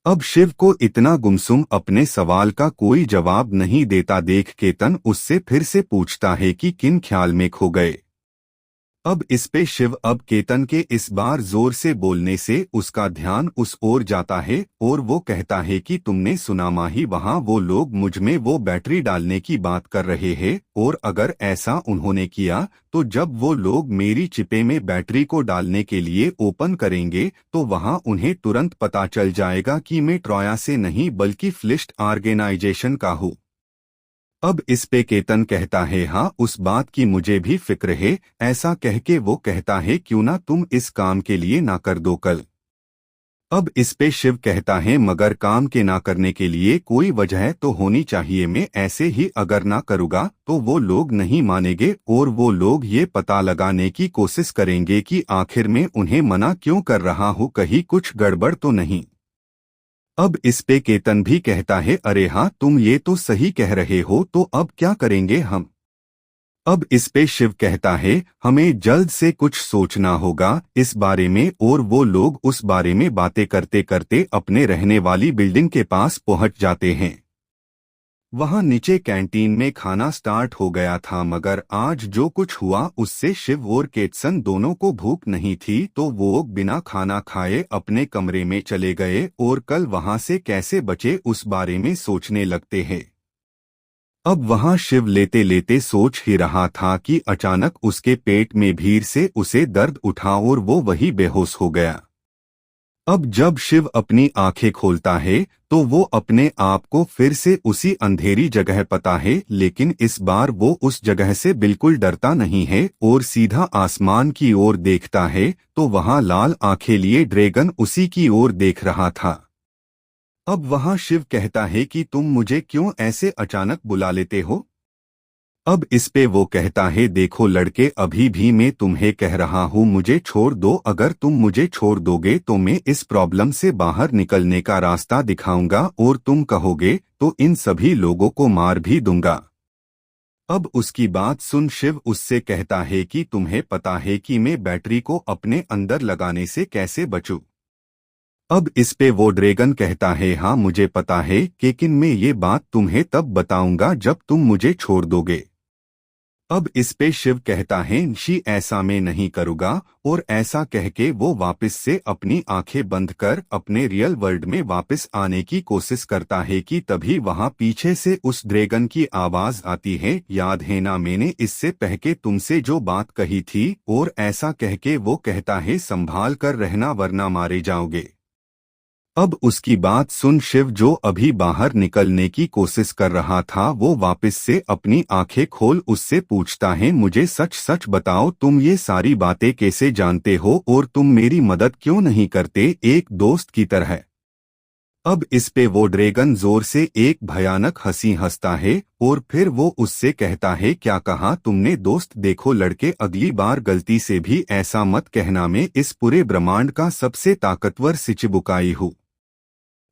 अब शिव को इतना गुमसुम अपने सवाल का कोई जवाब नहीं देता देख केतन उससे फिर से पूछता है कि किन ख्याल में खो गए। अब इस पे शिव अब केतन के इस बार जोर से बोलने से उसका ध्यान उस ओर जाता है और वो कहता है कि तुमने सुना माही, वहाँ वो लोग मुझ में वो बैटरी डालने की बात कर रहे हैं, और अगर ऐसा उन्होंने किया तो जब वो लोग मेरी चिपे में बैटरी को डालने के लिए ओपन करेंगे तो वहाँ उन्हें तुरंत पता चल जाएगा कि मैं ट्रोया से नहीं बल्कि फ्लिस्ट ऑर्गेनाइजेशन का हूँ। अब इस पे केतन कहता है हाँ, उस बात की मुझे भी फिक्र है। ऐसा कह के वो कहता है क्यों ना तुम इस काम के लिए ना कर दो कल। अब इस पे शिव कहता है मगर काम के ना करने के लिए कोई वजह तो होनी चाहिए, मैं ऐसे ही अगर ना करूँगा तो वो लोग नहीं मानेंगे और वो लोग ये पता लगाने की कोशिश करेंगे कि आखिर में उन्हें मना क्यों कर रहा हूँ, कहीं कुछ गड़बड़ तो नहीं। अब इस पे केतन भी कहता है अरे हाँ, तुम ये तो सही कह रहे हो, तो अब क्या करेंगे हम। अब इस पे शिव कहता है हमें जल्द से कुछ सोचना होगा इस बारे में, और वो लोग उस बारे में बातें करते करते अपने रहने वाली बिल्डिंग के पास पहुंच जाते हैं। वहां नीचे कैंटीन में खाना स्टार्ट हो गया था, मगर आज जो कुछ हुआ उससे शिव और केतसन दोनों को भूख नहीं थी, तो वो बिना खाना खाए अपने कमरे में चले गए और कल वहां से कैसे बचे उस बारे में सोचने लगते हैं। अब वहां शिव लेते लेते सोच ही रहा था कि अचानक उसके पेट में भीड़ से उसे दर्द उठा और वो वही बेहोश हो गया। अब जब शिव अपनी आंखें खोलता है तो वो अपने आप को फिर से उसी अंधेरी जगह पाता है, लेकिन इस बार वो उस जगह से बिल्कुल डरता नहीं है और सीधा आसमान की ओर देखता है तो वहां लाल आंखें लिए ड्रैगन उसी की ओर देख रहा था। अब वहां शिव कहता है कि तुम मुझे क्यों ऐसे अचानक बुला लेते हो। अब इस पे वो कहता है देखो लड़के, अभी भी मैं तुम्हें कह रहा हूँ मुझे छोड़ दो, अगर तुम मुझे छोड़ दोगे तो मैं इस प्रॉब्लम से बाहर निकलने का रास्ता दिखाऊंगा और तुम कहोगे तो इन सभी लोगों को मार भी दूंगा। अब उसकी बात सुन शिव उससे कहता है कि तुम्हें पता है कि मैं बैटरी को अपने अंदर लगाने से कैसे बचूं। अब इस पे वो ड्रैगन कहता है हाँ मुझे पता है, लेकिन मैं ये बात तुम्हें तब बताऊंगा जब तुम मुझे छोड़ दोगे। अब इस पे शिव कहता है शी ऐसा मैं नहीं करूँगा, और ऐसा कह के वो वापस से अपनी आंखें बंद कर अपने रियल वर्ल्ड में वापस आने की कोशिश करता है कि तभी वहां पीछे से उस ड्रैगन की आवाज आती है, याद है ना मैंने इससे पहले तुमसे जो बात कही थी, और ऐसा कह के वो कहता है संभाल कर रहना वरना मारे जाओगे। अब उसकी बात सुन शिव जो अभी बाहर निकलने की कोशिश कर रहा था वो वापस से अपनी आंखें खोल उससे पूछता है मुझे सच सच बताओ तुम ये सारी बातें कैसे जानते हो और तुम मेरी मदद क्यों नहीं करते एक दोस्त की तरह। अब इस पे वो ड्रैगन जोर से एक भयानक हंसी हंसता है और फिर वो उससे कहता है क्या कहा तुमने दोस्त, देखो लड़के अगली बार गलती से भी ऐसा मत कहना, मैं इस पूरे ब्रह्मांड का सबसे ताकतवर सिचिबुकाई हूँ।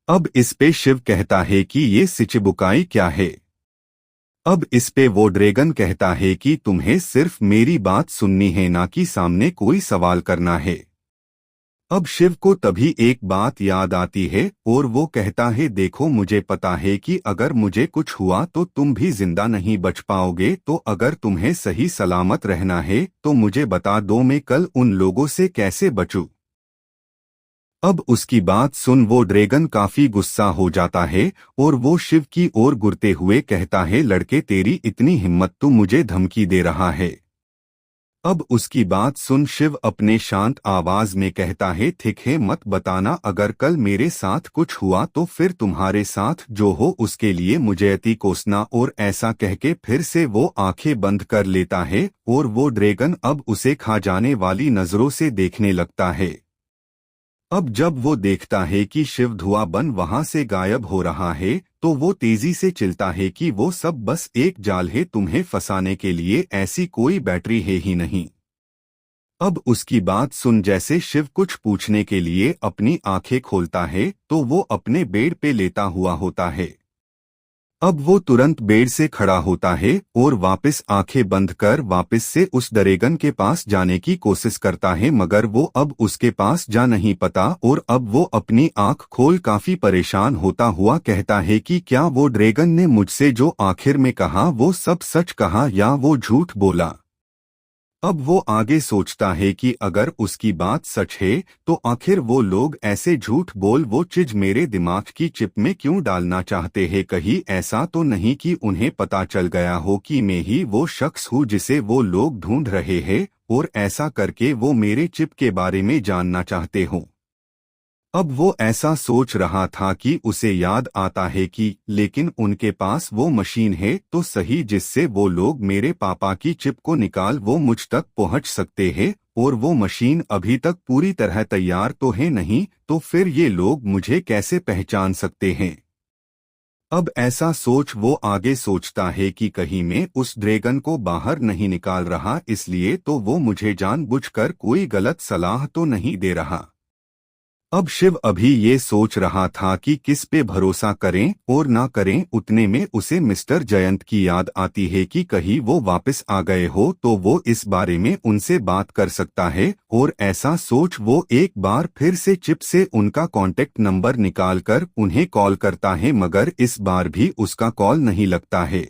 अब इस पे शिव कहता है कि ये सिचिबुकाई क्या है। अब इस पे वो ड्रैगन कहता है कि तुम्हें सिर्फ मेरी बात सुननी है ना कि सामने कोई सवाल करना है। अब शिव को तभी एक बात याद आती है और वो कहता है देखो मुझे पता है कि अगर मुझे कुछ हुआ तो तुम भी जिंदा नहीं बच पाओगे, तो अगर तुम्हें सही सलामत रहना है तो मुझे बता दो मैं कल उन लोगों से कैसे बचूं। अब उसकी बात सुन वो ड्रैगन काफी गुस्सा हो जाता है और वो शिव की ओर घूरते हुए कहता है लड़के तेरी इतनी हिम्मत, तू मुझे धमकी दे रहा है। अब उसकी बात सुन शिव अपने शांत आवाज में कहता है ठीक है मत बताना, अगर कल मेरे साथ कुछ हुआ तो फिर तुम्हारे साथ जो हो उसके लिए मुझे अति कोसना, और ऐसा कह के फिर से वो आंखें बंद कर लेता है और वो ड्रैगन अब उसे खा जाने वाली नजरों से देखने लगता है। अब जब वो देखता है कि शिव धुआं बन वहां से गायब हो रहा है तो वो तेजी से चिल्लाता है कि वो सब बस एक जाल है, तुम्हें फंसाने के लिए ऐसी कोई बैटरी है ही नहीं। अब उसकी बात सुन जैसे शिव कुछ पूछने के लिए अपनी आंखें खोलता है तो वो अपने बेड पे लेटा हुआ होता है। अब वो तुरंत बेड से खड़ा होता है और वापस आंखें बंद कर वापस से उस ड्रैगन के पास जाने की कोशिश करता है, मगर वो अब उसके पास जा नहीं पाता और अब वो अपनी आंख खोल काफी परेशान होता हुआ कहता है कि क्या वो ड्रैगन ने मुझसे जो आखिर में कहा वो सब सच कहा या वो झूठ बोला। अब वो आगे सोचता है कि अगर उसकी बात सच है तो आखिर वो लोग ऐसे झूठ बोल वो चीज मेरे दिमाग की चिप में क्यों डालना चाहते हैं। कहीं ऐसा तो नहीं कि उन्हें पता चल गया हो कि मैं ही वो शख्स हूँ जिसे वो लोग ढूंढ रहे हैं और ऐसा करके वो मेरे चिप के बारे में जानना चाहते हों। अब वो ऐसा सोच रहा था कि उसे याद आता है कि लेकिन उनके पास वो मशीन है तो सही जिससे वो लोग मेरे पापा की चिप को निकाल वो मुझ तक पहुंच सकते हैं, और वो मशीन अभी तक पूरी तरह तैयार तो है नहीं, तो फिर ये लोग मुझे कैसे पहचान सकते हैं। अब ऐसा सोच वो आगे सोचता है कि कहीं मैं उस ड्रैगन को बाहर नहीं निकाल रहा, इसलिए तो वो मुझे जानबूझकर कोई गलत सलाह तो नहीं दे रहा। अब शिव अभी ये सोच रहा था कि किस पे भरोसा करें और ना करें, उतने में उसे मिस्टर जयंत की याद आती है कि कहीं वो वापस आ गए हो तो वो इस बारे में उनसे बात कर सकता है, और ऐसा सोच वो एक बार फिर से चिप से उनका कॉन्टेक्ट नंबर निकालकर उन्हें कॉल करता है, मगर इस बार भी उसका कॉल नहीं लगता है।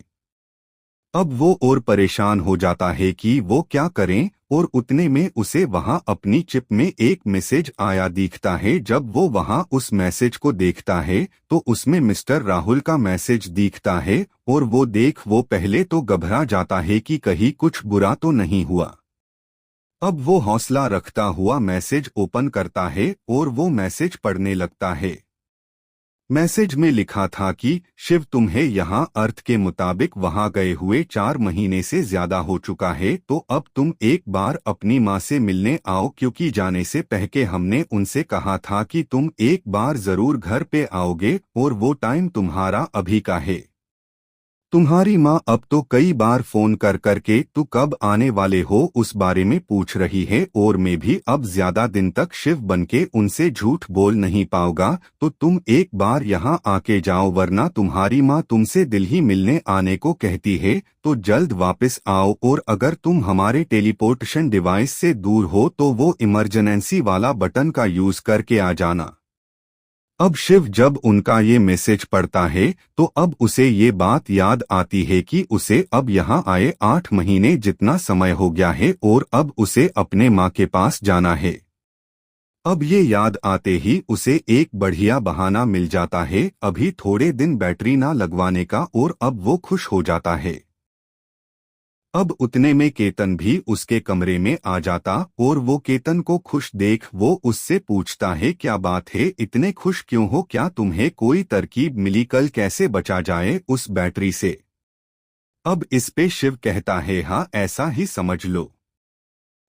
अब वो और परेशान हो जाता है कि वो क्या करें, और उतने में उसे वहां अपनी चिप में एक मैसेज आया दिखता है। जब वो वहां उस मैसेज को देखता है तो उसमें मिस्टर राहुल का मैसेज दिखता है, और वो देख वो पहले तो घबरा जाता है कि कहीं कुछ बुरा तो नहीं हुआ। अब वो हौसला रखता हुआ मैसेज ओपन करता है और वो मैसेज पढ़ने लगता है। मैसेज में लिखा था कि शिव तुम्हें यहाँ अर्थ के मुताबिक वहाँ गए हुए 4 महीने से ज्यादा हो चुका है, तो अब तुम एक बार अपनी माँ से मिलने आओ, क्योंकि जाने से पहले हमने उनसे कहा था कि तुम एक बार जरूर घर पे आओगे और वो टाइम तुम्हारा अभी का है। तुम्हारी माँ अब तो कई बार फोन कर करके तू कब आने वाले हो उस बारे में पूछ रही है, और मैं भी अब ज्यादा दिन तक शिव बनके उनसे झूठ बोल नहीं पाऊंगा, तो तुम एक बार यहाँ आके जाओ, वरना तुम्हारी माँ तुमसे दिल ही मिलने आने को कहती है, तो जल्द वापस आओ। और अगर तुम हमारे टेलीपोर्टेशन डिवाइस से दूर हो तो वो इमरजेंसी वाला बटन का यूज करके आ जाना। अब शिव जब उनका ये मैसेज पढ़ता है तो अब उसे ये बात याद आती है कि उसे अब यहाँ आए 8 महीने जितना समय हो गया है, और अब उसे अपने माँ के पास जाना है। अब ये याद आते ही उसे एक बढ़िया बहाना मिल जाता है अभी थोड़े दिन बैटरी ना लगवाने का, और अब वो खुश हो जाता है। अब उतने में केतन भी उसके कमरे में आ जाता, और वो केतन को खुश देख वो उससे पूछता है क्या बात है, इतने खुश क्यों हो, क्या तुम्हें कोई तरकीब मिली कल कैसे बचा जाए उस बैटरी से। अब इस पे शिव कहता है हाँ ऐसा ही समझ लो।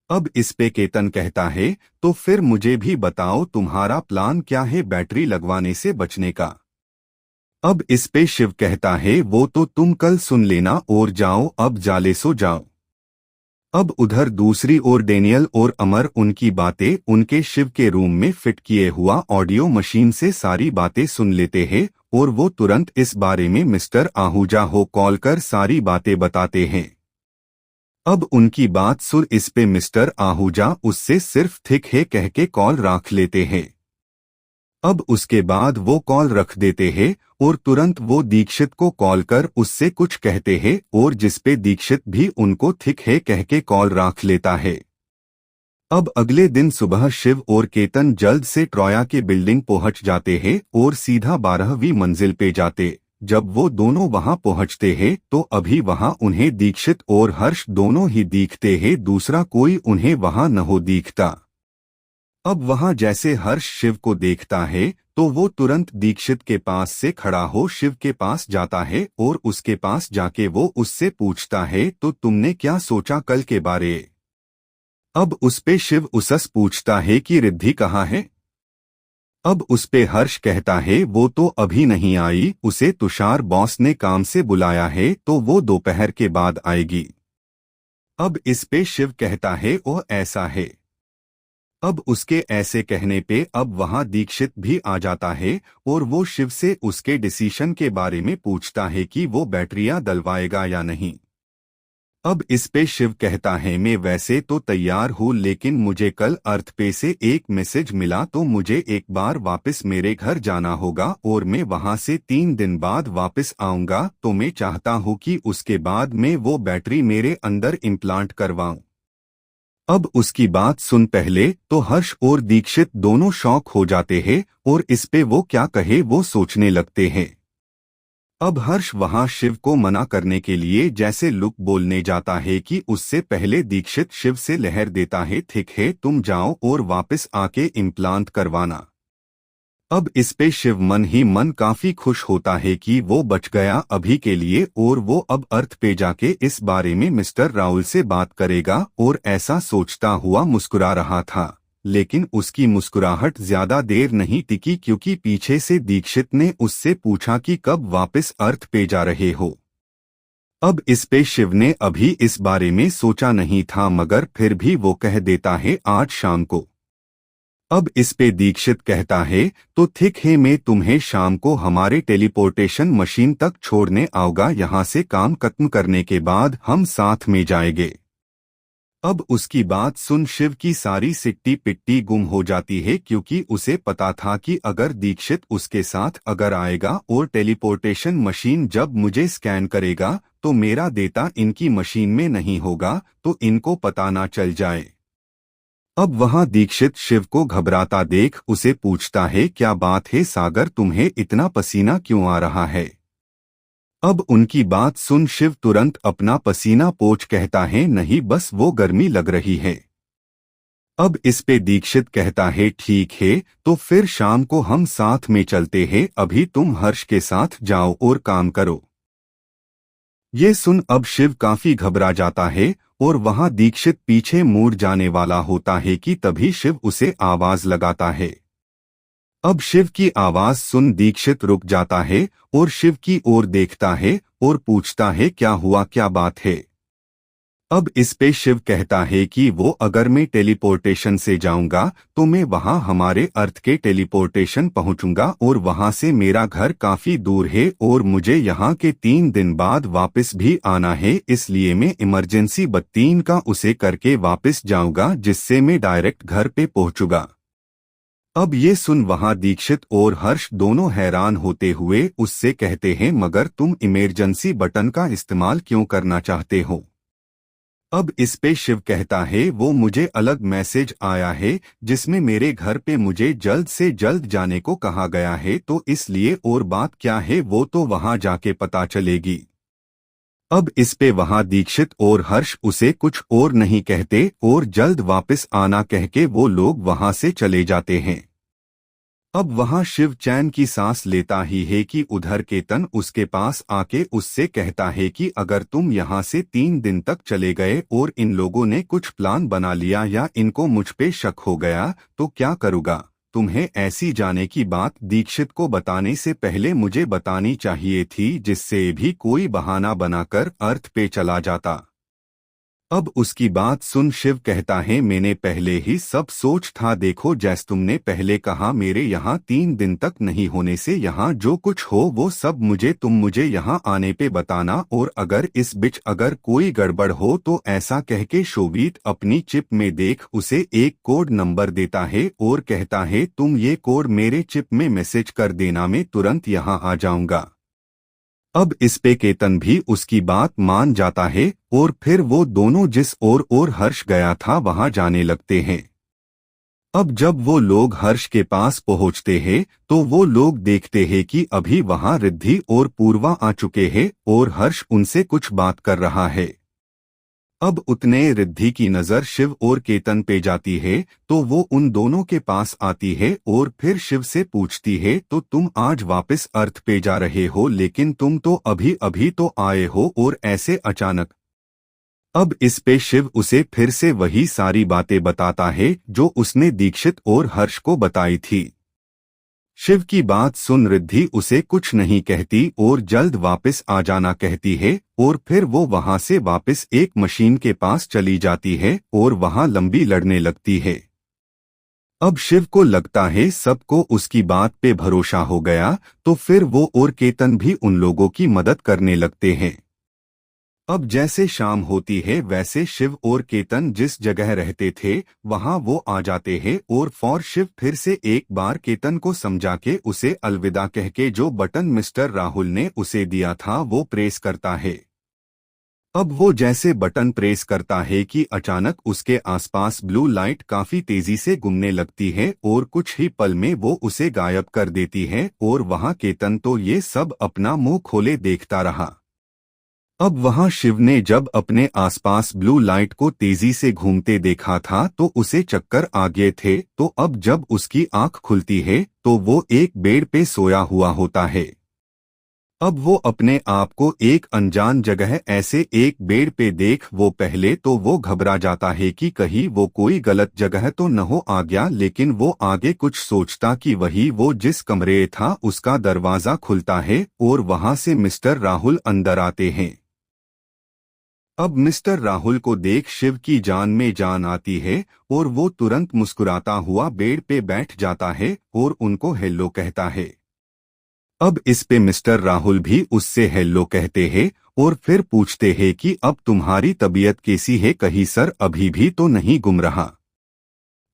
अब इस पे केतन कहता है तो फिर मुझे भी बताओ तुम्हारा प्लान क्या है बैटरी लगवाने से बचने का। अब इस पे शिव कहता है वो तो तुम कल सुन लेना, और जाओ अब जाले सो जाओ। अब उधर दूसरी ओर डेनियल और अमर उनकी बातें उनके शिव के रूम में फिट किए हुआ ऑडियो मशीन से सारी बातें सुन लेते हैं, और वो तुरंत इस बारे में मिस्टर आहूजा हो कॉल कर सारी बातें बताते हैं। अब उनकी बात सुन इस पे मिस्टर आहूजा उससे सिर्फ ठीक है कह के कॉल रख लेते हैं। अब उसके बाद वो कॉल रख देते हैं और तुरंत वो दीक्षित को कॉल कर उससे कुछ कहते हैं, और जिसपे दीक्षित भी उनको ठीक है कह के कॉल रख लेता है। अब अगले दिन सुबह शिव और केतन जल्द से ट्रोया के बिल्डिंग पहुंच जाते हैं और सीधा 12वीं मंजिल पे जाते। जब वो दोनों वहां पहुंचते हैं तो अभी वहां उन्हें दीक्षित और हर्ष दोनों ही दिखते हैं, दूसरा कोई उन्हें वहां न हो दिखता। अब वहां जैसे हर्ष शिव को देखता है तो वो तुरंत दीक्षित के पास से खड़ा हो शिव के पास जाता है, और उसके पास जाके वो उससे पूछता है तो तुमने क्या सोचा कल के बारे। अब उस पे शिव उसस पूछता है कि रिद्धि कहाँ है। अब उस पे हर्ष कहता है वो तो अभी नहीं आई, उसे तुषार बॉस ने काम से बुलाया है तो वो दोपहर के बाद आएगी। अब इस पे शिव कहता है ओ ऐसा है। अब उसके ऐसे कहने पे अब वहां दीक्षित भी आ जाता है और वो शिव से उसके डिसीजन के बारे में पूछता है कि वो बैटरियां डलवाएगा या नहीं। अब इस पे शिव कहता है मैं वैसे तो तैयार हूँ, लेकिन मुझे कल अर्थ पे से एक मैसेज मिला तो मुझे एक बार वापस मेरे घर जाना होगा और मैं वहां से 3 दिन बाद वापस आऊंगा, तो मैं चाहता हूँ कि उसके बाद मैं वो बैटरी मेरे अंदर इम्प्लांट करवाऊं। अब उसकी बात सुन पहले तो हर्ष और दीक्षित दोनों शॉक हो जाते हैं और इस पे वो क्या कहे वो सोचने लगते हैं। अब हर्ष वहां शिव को मना करने के लिए जैसे लुक बोलने जाता है कि उससे पहले दीक्षित शिव से लहर देता है ठीक है तुम जाओ और वापस आके इम्प्लांट करवाना। अब इस पे शिव मन ही मन काफी खुश होता है कि वो बच गया अभी के लिए और वो अब अर्थ पे जाके इस बारे में मिस्टर राहुल से बात करेगा और ऐसा सोचता हुआ मुस्कुरा रहा था। लेकिन उसकी मुस्कुराहट ज्यादा देर नहीं टिकी क्योंकि पीछे से दीक्षित ने उससे पूछा कि कब वापस अर्थ पे जा रहे हो। अब इस पे शिव ने अभी इस बारे में सोचा नहीं था मगर फिर भी वो कह देता है आज शाम को। अब इस पे दीक्षित कहता है तो ठीक है मैं तुम्हें शाम को हमारे टेलीपोर्टेशन मशीन तक छोड़ने आऊंगा, यहाँ से काम खत्म करने के बाद हम साथ में जाएंगे। अब उसकी बात सुन शिव की सारी सिट्टी पिट्टी गुम हो जाती है क्योंकि उसे पता था कि अगर दीक्षित उसके साथ अगर आएगा और टेलीपोर्टेशन मशीन जब मुझे स्कैन करेगा तो मेरा डेटा इनकी मशीन में नहीं होगा, तो इनको पता ना चल जाए। अब वहां दीक्षित शिव को घबराता देख उसे पूछता है क्या बात है सागर, तुम्हें इतना पसीना क्यों आ रहा है। अब उनकी बात सुन शिव तुरंत अपना पसीना पोंछ कहता है नहीं बस वो गर्मी लग रही है। अब इस पे दीक्षित कहता है ठीक है तो फिर शाम को हम साथ में चलते हैं, अभी तुम हर्ष के साथ जाओ और काम करो। ये सुन अब शिव काफी घबरा जाता है और वहां दीक्षित पीछे मुड़ जाने वाला होता है कि तभी शिव उसे आवाज लगाता है। अब शिव की आवाज सुन दीक्षित रुक जाता है और शिव की ओर देखता है और पूछता है क्या हुआ क्या बात है। अब इस पे शिव कहता है कि वो अगर मैं टेलीपोर्टेशन से जाऊंगा तो मैं वहां हमारे अर्थ के टेलीपोर्टेशन पहुंचूंगा और वहां से मेरा घर काफी दूर है और मुझे यहाँ के 3 दिन बाद वापस भी आना है, इसलिए मैं इमरजेंसी बत्तीन का उसे करके वापस जाऊंगा जिससे मैं डायरेक्ट घर पे पहुंचूंगा। अब ये सुन वहां दीक्षित और हर्ष दोनों हैरान होते हुए उससे कहते हैं मगर तुम इमरजेंसी बटन का इस्तेमाल क्यों करना चाहते हो। अब इस पे शिव कहता है वो मुझे अलग मैसेज आया है जिसमें मेरे घर पे मुझे जल्द से जल्द जाने को कहा गया है, तो इसलिए और बात क्या है वो तो वहां जाके पता चलेगी। अब इस पे वहां दीक्षित और हर्ष उसे कुछ और नहीं कहते और जल्द वापस आना कह के वो लोग वहां से चले जाते हैं। अब वहां शिव चैन की सांस लेता ही है कि उधर केतन उसके पास आके उससे कहता है कि अगर तुम यहाँ से 3 दिन तक चले गए और इन लोगों ने कुछ प्लान बना लिया या इनको मुझ पे शक हो गया तो क्या करूँगा। तुम्हें ऐसी जाने की बात दीक्षित को बताने से पहले मुझे बतानी चाहिए थी, जिससे भी कोई बहाना बनाकर अर्थ पे चला जाता। अब उसकी बात सुन शिव कहता है मैंने पहले ही सब सोच था, देखो जैस तुमने पहले कहा मेरे यहाँ 3 दिन तक नहीं होने से यहाँ जो कुछ हो वो सब तुम मुझे यहाँ आने पे बताना, और अगर इस बीच अगर कोई गड़बड़ हो तो ऐसा कह के शोभित अपनी चिप में देख उसे एक कोड नंबर देता है और कहता है तुम ये कोड मेरे चिप में मैसेज कर देना, मैं तुरंत यहाँ आ जाऊंगा। अब इस पे केतन भी उसकी बात मान जाता है और फिर वो दोनों जिस और हर्ष गया था वहां जाने लगते हैं। अब जब वो लोग हर्ष के पास पहुंचते हैं तो वो लोग देखते हैं कि अभी वहां रिद्धि और पूर्वा आ चुके हैं और हर्ष उनसे कुछ बात कर रहा है। अब उतने रिद्धि की नजर शिव और केतन पे जाती है तो वो उन दोनों के पास आती है और फिर शिव से पूछती है तो तुम आज वापस अर्थ पे जा रहे हो, लेकिन तुम तो अभी अभी तो आए हो और ऐसे अचानक। अब इस पे शिव उसे फिर से वही सारी बातें बताता है जो उसने दीक्षित और हर्ष को बताई थी। शिव की बात सुन रिद्धि उसे कुछ नहीं कहती और जल्द वापस आ जाना कहती है और फिर वो वहां से वापस एक मशीन के पास चली जाती है और वहां लंबी लड़ने लगती है। अब शिव को लगता है सबको उसकी बात पे भरोसा हो गया, तो फिर वो और केतन भी उन लोगों की मदद करने लगते हैं। अब जैसे शाम होती है वैसे शिव और केतन जिस जगह रहते थे वहां वो आ जाते हैं और शिव फिर से एक बार केतन को समझा के उसे अलविदा कह के जो बटन मिस्टर राहुल ने उसे दिया था वो प्रेस करता है। अब वो जैसे बटन प्रेस करता है कि अचानक उसके आसपास ब्लू लाइट काफी तेजी से घूमने लगती है और कुछ ही पल में वो उसे गायब कर देती है और वहां केतन तो ये सब अपना मुंह खोले देखता रहा। अब वहां शिव ने जब अपने आसपास ब्लू लाइट को तेजी से घूमते देखा था तो उसे चक्कर आ गए थे, तो अब जब उसकी आंख खुलती है तो वो एक बेड पे सोया हुआ होता है। अब वो अपने आप को एक अनजान जगह ऐसे एक बेड पे देख वो पहले तो वो घबरा जाता है कि कहीं वो कोई गलत जगह तो न हो आ गया, लेकिन वो आगे कुछ सोचता कि वही वो जिस कमरे था उसका दरवाजा खुलता है और वहां से मिस्टर राहुल अंदर आते हैं। अब मिस्टर राहुल को देख शिव की जान में जान आती है और वो तुरंत मुस्कुराता हुआ बेड पे बैठ जाता है और उनको हेलो कहता है। अब इस पे मिस्टर राहुल भी उससे हेलो कहते हैं और फिर पूछते हैं कि अब तुम्हारी तबीयत कैसी है, कहीं सर अभी भी तो नहीं गुम रहा।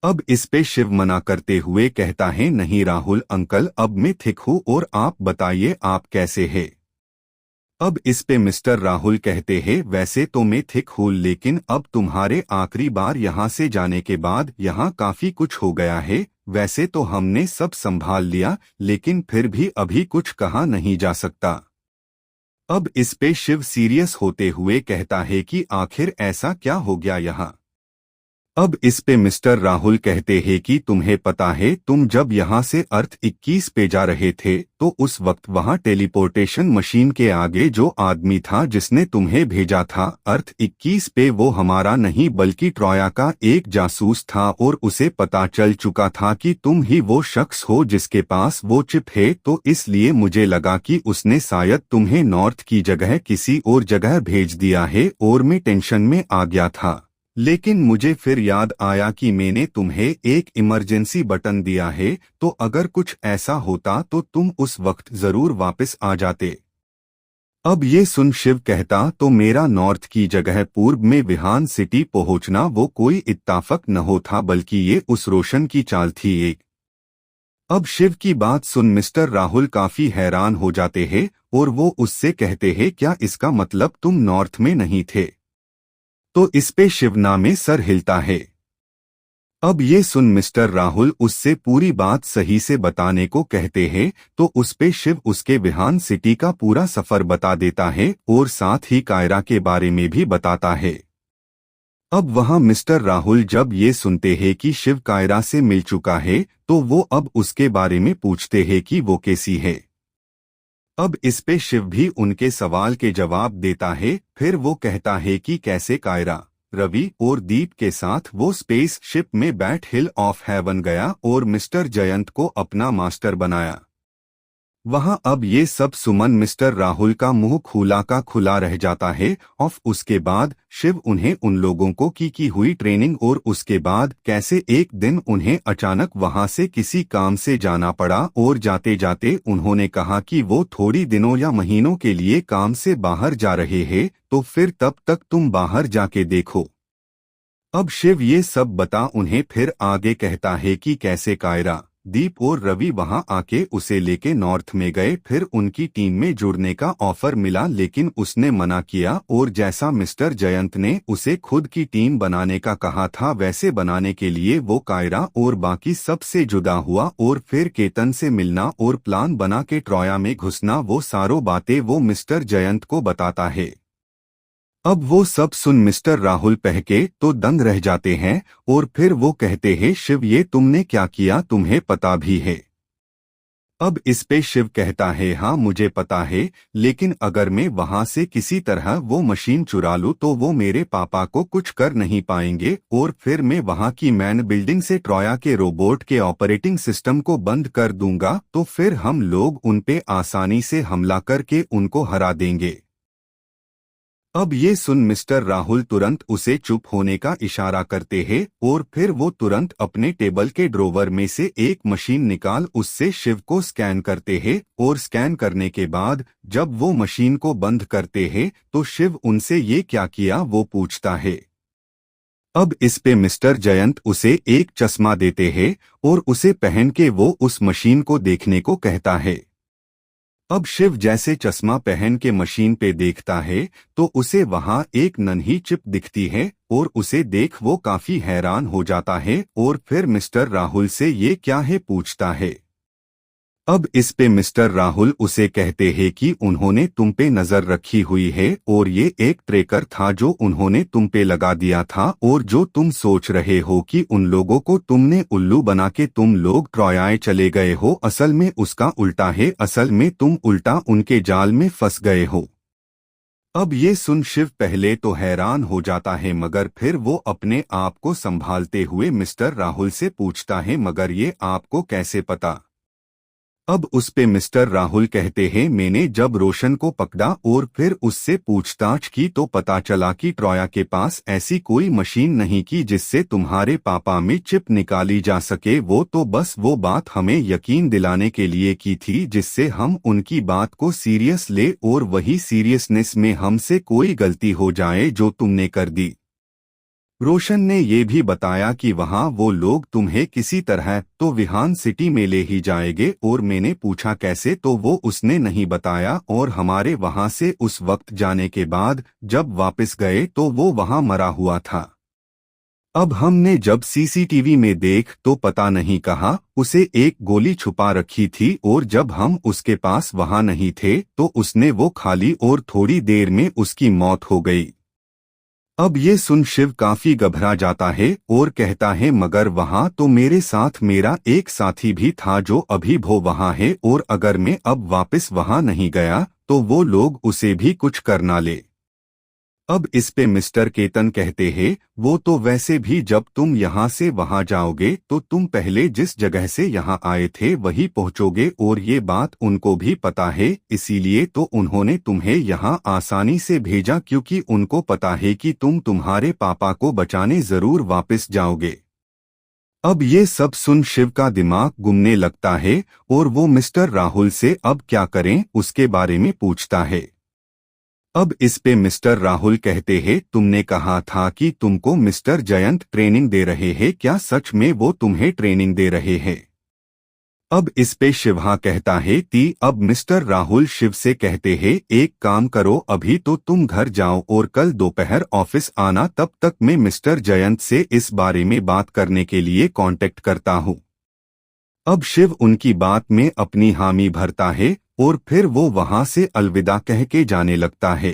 अब इस पे शिव मना करते हुए कहता है, नहीं राहुल अंकल, अब मैं ठीक हूँ और आप बताइए आप कैसे हैं। अब इस पे मिस्टर राहुल कहते हैं, वैसे तो मैं ठीक हूँ लेकिन अब तुम्हारे आखिरी बार यहाँ से जाने के बाद यहाँ काफी कुछ हो गया है। वैसे तो हमने सब संभाल लिया लेकिन फिर भी अभी कुछ कहा नहीं जा सकता। अब इस पे शिव सीरियस होते हुए कहता है कि आखिर ऐसा क्या हो गया यहाँ। अब इस पे मिस्टर राहुल कहते हैं कि तुम्हें पता है तुम जब यहाँ से अर्थ 21 पे जा रहे थे तो उस वक्त वहाँ टेलीपोर्टेशन मशीन के आगे जो आदमी था जिसने तुम्हें भेजा था अर्थ 21 पे, वो हमारा नहीं बल्कि ट्रोया का एक जासूस था और उसे पता चल चुका था कि तुम ही वो शख्स हो जिसके पास वो चिप है, तो इसलिए मुझे लगा कि उसने शायद तुम्हें नॉर्थ की जगह किसी और जगह भेज दिया है और मैं टेंशन में आ गया था। लेकिन मुझे फिर याद आया कि मैंने तुम्हें एक इमरजेंसी बटन दिया है, तो अगर कुछ ऐसा होता तो तुम उस वक्त जरूर वापस आ जाते। अब ये सुन शिव कहता, तो मेरा नॉर्थ की जगह पूर्व में विहान सिटी पहुंचना वो कोई इत्ताफक न हो था बल्कि ये उस रोशन की चाल थी एक। अब शिव की बात सुन मिस्टर राहुल काफी हैरान हो जाते हैं और वो उससे कहते हैं, क्या इसका मतलब तुम नॉर्थ में नहीं थे। तो इस पे शिवना में सर हिलता है। अब ये सुन मिस्टर राहुल उससे पूरी बात सही से बताने को कहते हैं, तो उस पे शिव उसके विहान सिटी का पूरा सफर बता देता है और साथ ही कायरा के बारे में भी बताता है। अब वहां मिस्टर राहुल जब ये सुनते हैं कि शिव कायरा से मिल चुका है तो वो अब उसके बारे में पूछते हैं कि वो कैसी है। अब इस पे शिव भी उनके सवाल के जवाब देता है। फिर वो कहता है कि कैसे कायरा, रवि और दीप के साथ वो स्पेस शिप में बैट हिल ऑफ हेवन गया और मिस्टर जयंत को अपना मास्टर बनाया। वहां अब ये सब सुमन मिस्टर राहुल का मुंह खुला का खुला रह जाता है। ऑफ उसके बाद शिव उन्हें उन लोगों को की हुई ट्रेनिंग और उसके बाद कैसे एक दिन उन्हें अचानक वहां से किसी काम से जाना पड़ा और जाते जाते उन्होंने कहा कि वो थोड़ी दिनों या महीनों के लिए काम से बाहर जा रहे हैं, तो फिर तब तक तुम बाहर जाके देखो। अब शिव ये सब बता उन्हें फिर आगे कहता है कि कैसे कायरा, दीप और रवि वहां आके उसे लेके नॉर्थ में गए। फिर उनकी टीम में जुड़ने का ऑफर मिला लेकिन उसने मना किया और जैसा मिस्टर जयंत ने उसे खुद की टीम बनाने का कहा था वैसे बनाने के लिए वो कायरा और बाकी सबसे जुदा हुआ और फिर केतन से मिलना और प्लान बना के ट्रोया में घुसना, वो सारों बातें वो मिस्टर जयंत को बताता है। अब वो सब सुन मिस्टर राहुल पहके तो दंग रह जाते हैं और फिर वो कहते हैं, शिव ये तुमने क्या किया तुम्हें पता भी है। अब इस पे शिव कहता है, हाँ मुझे पता है, लेकिन अगर मैं वहां से किसी तरह वो मशीन चुरा लूं तो वो मेरे पापा को कुछ कर नहीं पाएंगे और फिर मैं वहां की मैन बिल्डिंग से ट्रोया के रोबोट के ऑपरेटिंग सिस्टम को बंद कर दूंगा, तो फिर हम लोग उन पे आसानी से हमला करके उनको हरा देंगे। अब ये सुन मिस्टर राहुल तुरंत उसे चुप होने का इशारा करते हैं और फिर वो तुरंत अपने टेबल के ड्रॉवर में से एक मशीन निकाल उससे शिव को स्कैन करते हैं और स्कैन करने के बाद जब वो मशीन को बंद करते हैं तो शिव उनसे ये क्या किया वो पूछता है। अब इस पे मिस्टर जयंत उसे एक चश्मा देते हैं और उसे पहन के वो उस मशीन को देखने को कहता है। अब शिव जैसे चश्मा पहन के मशीन पे देखता है तो उसे वहां एक नन्ही चिप दिखती है और उसे देख वो काफी हैरान हो जाता है और फिर मिस्टर राहुल से ये क्या है पूछता है। अब इस पे मिस्टर राहुल उसे कहते हैं कि उन्होंने तुम पे नजर रखी हुई है और ये एक ट्रेकर था जो उन्होंने तुम पे लगा दिया था और जो तुम सोच रहे हो कि उन लोगों को तुमने उल्लू बना के तुम लोग ट्रॉय चले गए हो, असल में उसका उल्टा है, असल में तुम उल्टा उनके जाल में फंस गए हो। अब ये सुन शिव पहले तो हैरान हो जाता है मगर फिर वो अपने आप को संभालते हुए मिस्टर राहुल से पूछता है मगर ये आपको कैसे पता। अब उस पे मिस्टर राहुल कहते हैं मैंने जब रोशन को पकड़ा और फिर उससे पूछताछ की तो पता चला कि ट्रॉया के पास ऐसी कोई मशीन नहीं की जिससे तुम्हारे पापा में चिप निकाली जा सके, वो तो बस वो बात हमें यकीन दिलाने के लिए की थी जिससे हम उनकी बात को सीरियस ले और वही सीरियसनेस में हमसे कोई गलती हो जाए जो तुमने कर दी। रोशन ने ये भी बताया कि वहां वो लोग तुम्हें किसी तरह तो विहान सिटी में ले ही जाएंगे और मैंने पूछा कैसे तो वो उसने नहीं बताया और हमारे वहां से उस वक्त जाने के बाद जब वापस गए तो वो वहां मरा हुआ था। अब हमने जब सीसीटीवी में देख तो पता नहीं कहा उसे एक गोली छुपा रखी थी और जब हम उसके पास वहां नहीं थे तो उसने वो खाली और थोड़ी देर में उसकी मौत हो गई। अब ये सुन शिव काफी घबरा जाता है और कहता है मगर वहां तो मेरे साथ मेरा एक साथी भी था जो अभी भो वहां है और अगर मैं अब वापस वहां नहीं गया तो वो लोग उसे भी कुछ कर ना ले। अब इस पे मिस्टर केतन कहते हैं वो तो वैसे भी जब तुम यहाँ से वहां जाओगे तो तुम पहले जिस जगह से यहाँ आए थे वहीं पहुंचोगे और ये बात उनको भी पता है, इसीलिए तो उन्होंने तुम्हें यहाँ आसानी से भेजा क्योंकि उनको पता है कि तुम तुम्हारे पापा को बचाने जरूर वापस जाओगे। अब ये सब सुन शिव का दिमाग घूमने लगता है और वो मिस्टर राहुल से अब क्या करें उसके बारे में पूछता है। अब इस पे मिस्टर राहुल कहते हैं तुमने कहा था कि तुमको मिस्टर जयंत ट्रेनिंग दे रहे हैं, क्या सच में वो तुम्हें ट्रेनिंग दे रहे हैं? अब इस पे शिवा कहता है कि अब मिस्टर राहुल शिव से कहते हैं एक काम करो अभी तो तुम घर जाओ और कल दोपहर ऑफिस आना, तब तक मैं मिस्टर जयंत से इस बारे में बात करने के लिए कांटेक्ट करता हूं। अब शिव उनकी बात में अपनी हामी भरता है और फिर वो वहां से अलविदा कह के जाने लगता है।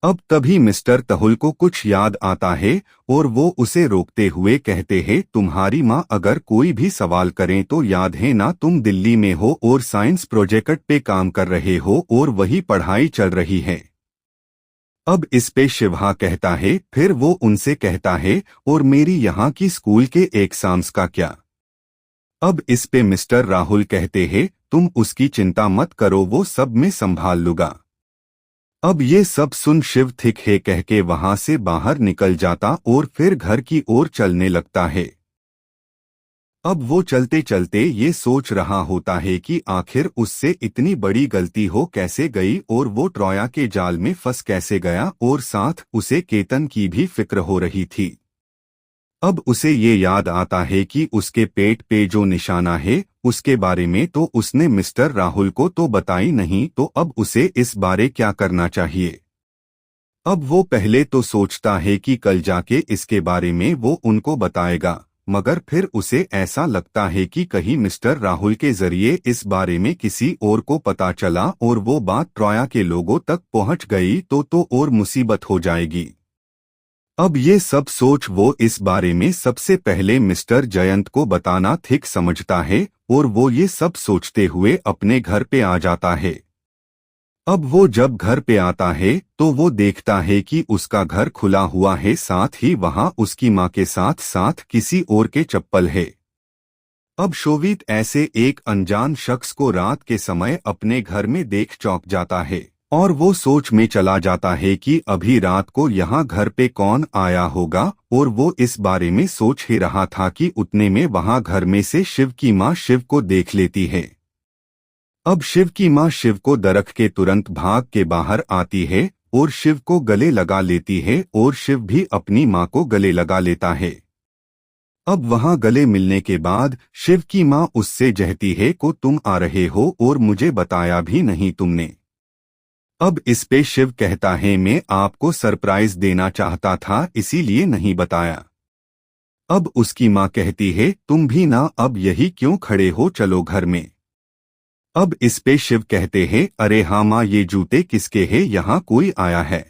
अब तभी मिस्टर तहुल को कुछ याद आता है और वो उसे रोकते हुए कहते हैं तुम्हारी माँ अगर कोई भी सवाल करें तो याद है ना तुम दिल्ली में हो और साइंस प्रोजेक्ट पे काम कर रहे हो और वही पढ़ाई चल रही है। अब इस पे शिवा कहता है फिर वो उनसे कहता है और मेरी यहाँ की स्कूल के एग्जाम्स का क्या? अब इस पे मिस्टर राहुल कहते हैं तुम उसकी चिंता मत करो, वो सब मैं संभाल लूंगा। अब ये सब सुन शिव ठीक है कह के वहां से बाहर निकल जाता और फिर घर की ओर चलने लगता है। अब वो चलते चलते ये सोच रहा होता है कि आखिर उससे इतनी बड़ी गलती हो कैसे गई और वो ट्रॉया के जाल में फंस कैसे गया और साथ उसे केतन की भी फिक्र हो रही थी। अब उसे ये याद आता है कि उसके पेट पे जो निशाना है उसके बारे में तो उसने मिस्टर राहुल को तो बताई नहीं, तो अब उसे इस बारे क्या करना चाहिए। अब वो पहले तो सोचता है कि कल जाके इसके बारे में वो उनको बताएगा, मगर फिर उसे ऐसा लगता है कि कहीं मिस्टर राहुल के जरिए इस बारे में किसी और को पता चला और वो बात ट्रॉया के लोगों तक पहुंच गई तो और मुसीबत हो जाएगी। अब ये सब सोच वो इस बारे में सबसे पहले मिस्टर जयंत को बताना ठीक समझता है और वो ये सब सोचते हुए अपने घर पे आ जाता है। अब वो जब घर पे आता है तो वो देखता है कि उसका घर खुला हुआ है, साथ ही वहां उसकी माँ के साथ साथ किसी और के चप्पल है। अब शोवित ऐसे एक अनजान शख्स को रात के समय अपने घर में देख चौंक जाता है और वो सोच में चला जाता है कि अभी रात को यहाँ घर पे कौन आया होगा, और वो इस बारे में सोच ही रहा था कि उतने में वहाँ घर में से शिव की माँ शिव को देख लेती है। अब शिव की माँ शिव को दरख के तुरंत भाग के बाहर आती है और शिव को गले लगा लेती है और शिव भी अपनी माँ को गले लगा लेता है। अब वहाँ गले मिलने के बाद शिव की माँ उससे कहती है को तुम आ रहे हो और मुझे बताया भी नहीं तुमने। अब इस पे शिव कहता है मैं आपको सरप्राइज देना चाहता था इसीलिए नहीं बताया। अब उसकी माँ कहती है तुम भी ना अब यही क्यों खड़े हो, चलो घर में। अब इस पे शिव कहते हैं अरे हाँ माँ ये जूते किसके हैं, यहाँ कोई आया है।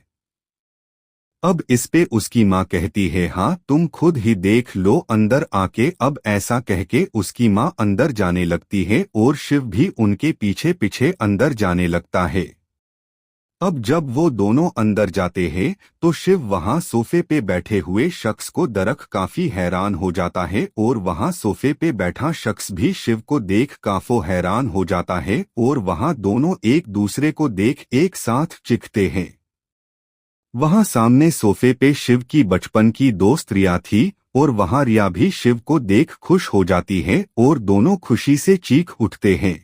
अब इस पे उसकी माँ कहती है हाँ तुम खुद ही देख लो अंदर आके। अब ऐसा कह के उसकी माँ अंदर जाने लगती है और शिव भी उनके पीछे पीछे अंदर जाने लगता है। अब जब वो दोनों अंदर जाते हैं तो शिव वहां सोफे पे बैठे हुए शख्स को देख काफी हैरान हो जाता है और वहां सोफे पे बैठा शख्स भी शिव को देख काफी हैरान हो जाता है और वहां दोनों एक दूसरे को देख एक साथ चिढ़ते हैं। वहां सामने सोफे पे शिव की बचपन की दोस्त रिया थी और वहां रिया भी शिव को देख खुश हो जाती है और दोनों खुशी से चीख उठते हैं।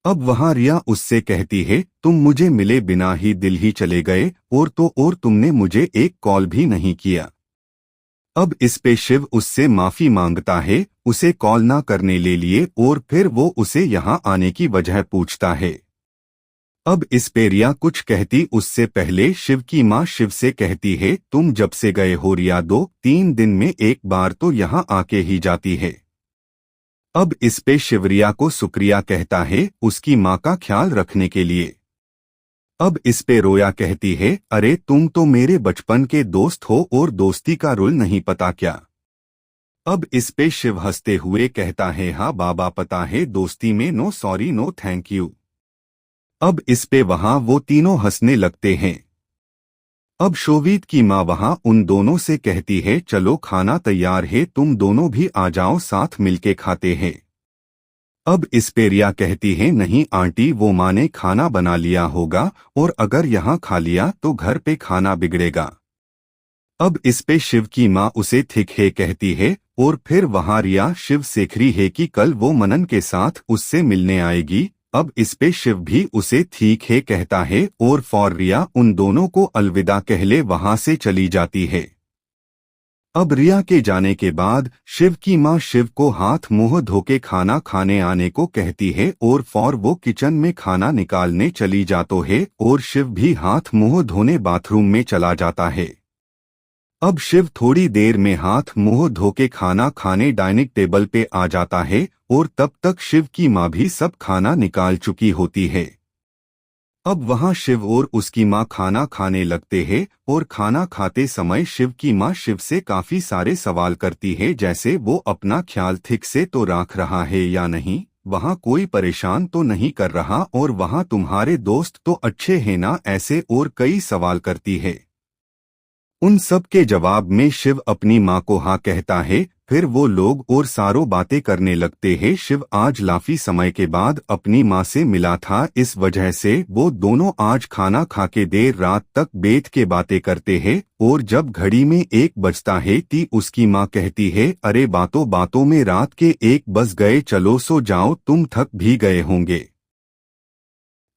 अब वहां रिया उससे कहती है तुम मुझे मिले बिना ही दिल ही चले गए और तुमने मुझे एक कॉल भी नहीं किया। अब इस पे शिव उससे माफी मांगता है उसे कॉल ना करने ले लिए और फिर वो उसे यहाँ आने की वजह पूछता है। अब इस पे रिया कुछ कहती उससे पहले शिव की माँ शिव से कहती है तुम जब से गए हो रिया 2-3 दिन में एक बार तो यहाँ आके ही जाती है। अब इस पे शिव रिया को शुक्रिया कहता है उसकी माँ का ख्याल रखने के लिए। अब इस पे रोया कहती है अरे तुम तो मेरे बचपन के दोस्त हो और दोस्ती का रूल नहीं पता क्या। अब इस पे शिव हंसते हुए कहता है हाँ बाबा पता है दोस्ती में no sorry no thank you. अब इस पे वहां वो तीनों हंसने लगते हैं। अब शोवित की माँ वहां उन दोनों से कहती है चलो खाना तैयार है तुम दोनों भी आ जाओ साथ मिलके खाते हैं। अब इस पे रिया कहती है नहीं आंटी वो माँ ने खाना बना लिया होगा और अगर यहाँ खा लिया तो घर पे खाना बिगड़ेगा। अब इस पे शिव की माँ उसे ठीक है कहती है और फिर वहां रिया शिव से कहती है कि कल वो मनन के साथ उससे मिलने आएगी। अब इस पे शिव भी उसे ठीक है कहता है और फौर रिया उन दोनों को अलविदा कहले वहां से चली जाती है। अब रिया के जाने के बाद शिव की माँ शिव को हाथ मुंह धोके खाना खाने आने को कहती है और फौर वो किचन में खाना निकालने चली जातो है और शिव भी हाथ मुंह धोने बाथरूम में चला जाता है। अब शिव थोड़ी देर में हाथ मुंह धोके खाना खाने डाइनिंग टेबल पे आ जाता है और तब तक शिव की माँ भी सब खाना निकाल चुकी होती है। अब वहां शिव और उसकी माँ खाना खाने लगते हैं और खाना खाते समय शिव की माँ शिव से काफी सारे सवाल करती है जैसे वो अपना ख्याल ठीक से तो रख रहा है या नहीं, वहां कोई परेशान तो नहीं कर रहा और वहां तुम्हारे दोस्त तो अच्छे हैं ना, ऐसे और कई सवाल करती है। उन सब के जवाब में शिव अपनी माँ को हाँ कहता है। फिर वो लोग और सारो बातें करने लगते हैं। शिव आज काफी समय के बाद अपनी माँ से मिला था, इस वजह से वो दोनों आज खाना खा के देर रात तक बैठ के बातें करते हैं और जब घड़ी में 1 बजता है ती उसकी माँ कहती है अरे बातों बातों में रात के 1 बज गए, चलो सो जाओ तुम थक भी गए होंगे।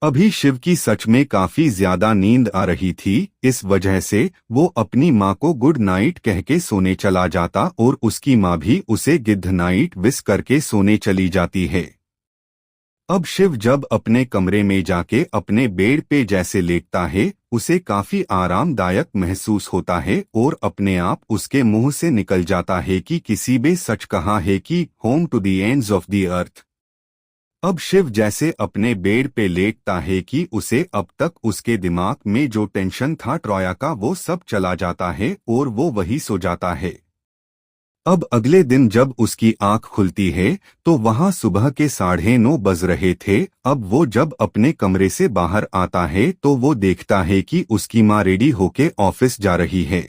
अभी शिव की सच में काफी ज्यादा नींद आ रही थी, इस वजह से वो अपनी माँ को गुड नाइट कह के सोने चला जाता और उसकी माँ भी उसे गुड नाइट विश करके सोने चली जाती है। अब शिव जब अपने कमरे में जाके अपने बेड पे जैसे लेटता है उसे काफी आरामदायक महसूस होता है और अपने आप उसके मुंह से निकल जाता है कि किसी बे सच कहा है कि home to the ends of the earth. अब शिव जैसे अपने बेड पे लेटता है कि उसे अब तक उसके दिमाग में जो टेंशन था ट्रोया का वो सब चला जाता है और वो वही सो जाता है। अब अगले दिन जब उसकी आंख खुलती है तो वहां सुबह के 9:30 बज रहे थे। अब वो जब अपने कमरे से बाहर आता है तो वो देखता है कि उसकी माँ रेडी होके ऑफिस जा रही है।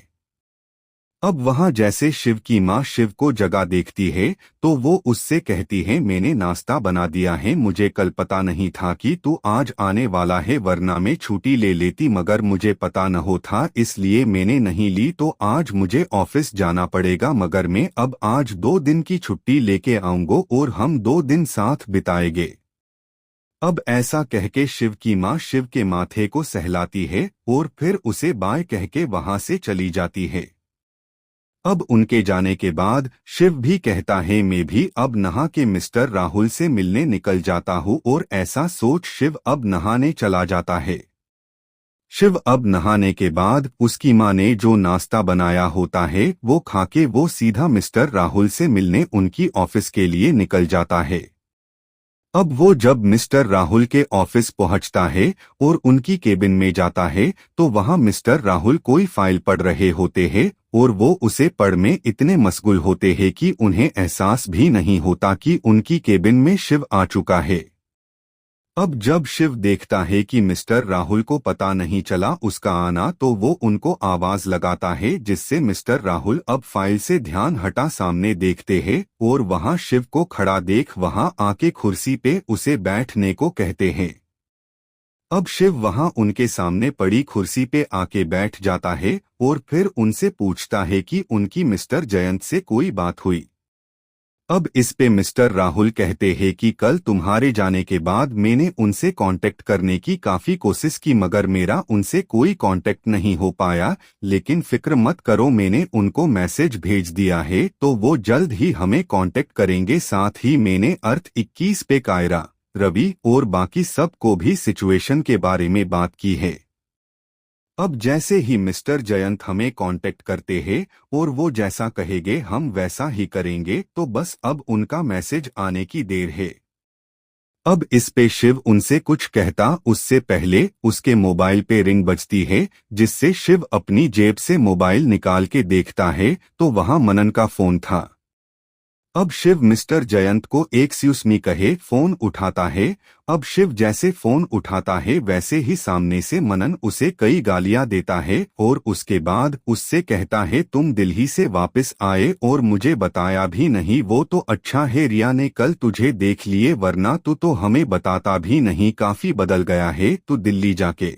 अब वहां जैसे शिव की माँ शिव को जगा देखती है तो वो उससे कहती है, मैंने नाश्ता बना दिया है, मुझे कल पता नहीं था कि तू आज आने वाला है, वरना मैं छुट्टी ले लेती, मगर मुझे पता न हो था इसलिए मैंने नहीं ली, तो आज मुझे ऑफिस जाना पड़ेगा, मगर मैं अब आज 2 दिन की छुट्टी लेके आऊंगा और हम 2 दिन साथ बिताएंगे। अब ऐसा कहके शिव की माँ शिव के माथे को सहलाती है और फिर उसे बाय कहके वहां से चली जाती है। अब उनके जाने के बाद शिव भी कहता है, मैं भी अब नहा के मिस्टर राहुल से मिलने निकल जाता हूँ, और ऐसा सोच शिव अब नहाने चला जाता है। शिव अब नहाने के बाद उसकी माँ ने जो नाश्ता बनाया होता है वो खाके वो सीधा मिस्टर राहुल से मिलने उनकी ऑफिस के लिए निकल जाता है। अब वो जब मिस्टर राहुल के ऑफिस पहुंचता है और उनकी केबिन में जाता है तो वहां मिस्टर राहुल कोई फाइल पढ़ रहे होते हैं और वो उसे पढ़ में इतने मशगूल होते हैं कि उन्हें एहसास भी नहीं होता कि उनकी केबिन में शिव आ चुका है। अब जब शिव देखता है कि मिस्टर राहुल को पता नहीं चला उसका आना तो वो उनको आवाज लगाता है, जिससे मिस्टर राहुल अब फाइल से ध्यान हटा सामने देखते हैं और वहां शिव को खड़ा देख वहां आके कुर्सी पे उसे बैठने को कहते हैं। अब शिव वहां उनके सामने पड़ी कुर्सी पे आके बैठ जाता है और फिर उनसे पूछता है कि उनकी मिस्टर जयंत से कोई बात हुई। अब इस पे मिस्टर राहुल कहते हैं कि कल तुम्हारे जाने के बाद मैंने उनसे कांटेक्ट करने की काफी कोशिश की, मगर मेरा उनसे कोई कांटेक्ट नहीं हो पाया, लेकिन फिक्र मत करो, मैंने उनको मैसेज भेज दिया है तो वो जल्द ही हमें कांटेक्ट करेंगे। साथ ही मैंने अर्थ 21 पे कायरा, रवि और बाकी सब को भी सिचुएशन के बारे में बात की है। अब जैसे ही मिस्टर जयंत हमें कांटेक्ट करते हैं और वो जैसा कहेंगे हम वैसा ही करेंगे, तो बस अब उनका मैसेज आने की देर है। अब इस पे शिव उनसे कुछ कहता उससे पहले उसके मोबाइल पे रिंग बजती है, जिससे शिव अपनी जेब से मोबाइल निकाल के देखता है तो वहां मनन का फोन था। अब शिव मिस्टर जयंत को एक्सक्यूज मी कहे फोन उठाता है। अब शिव जैसे फोन उठाता है वैसे ही सामने से मनन उसे कई गालियां देता है और उसके बाद उससे कहता है, तुम दिल्ली से वापस आए और मुझे बताया भी नहीं, वो तो अच्छा है रिया ने कल तुझे देख लिए, वरना तू तो हमें बताता भी नहीं, काफी बदल गया है तू दिल्ली जाके।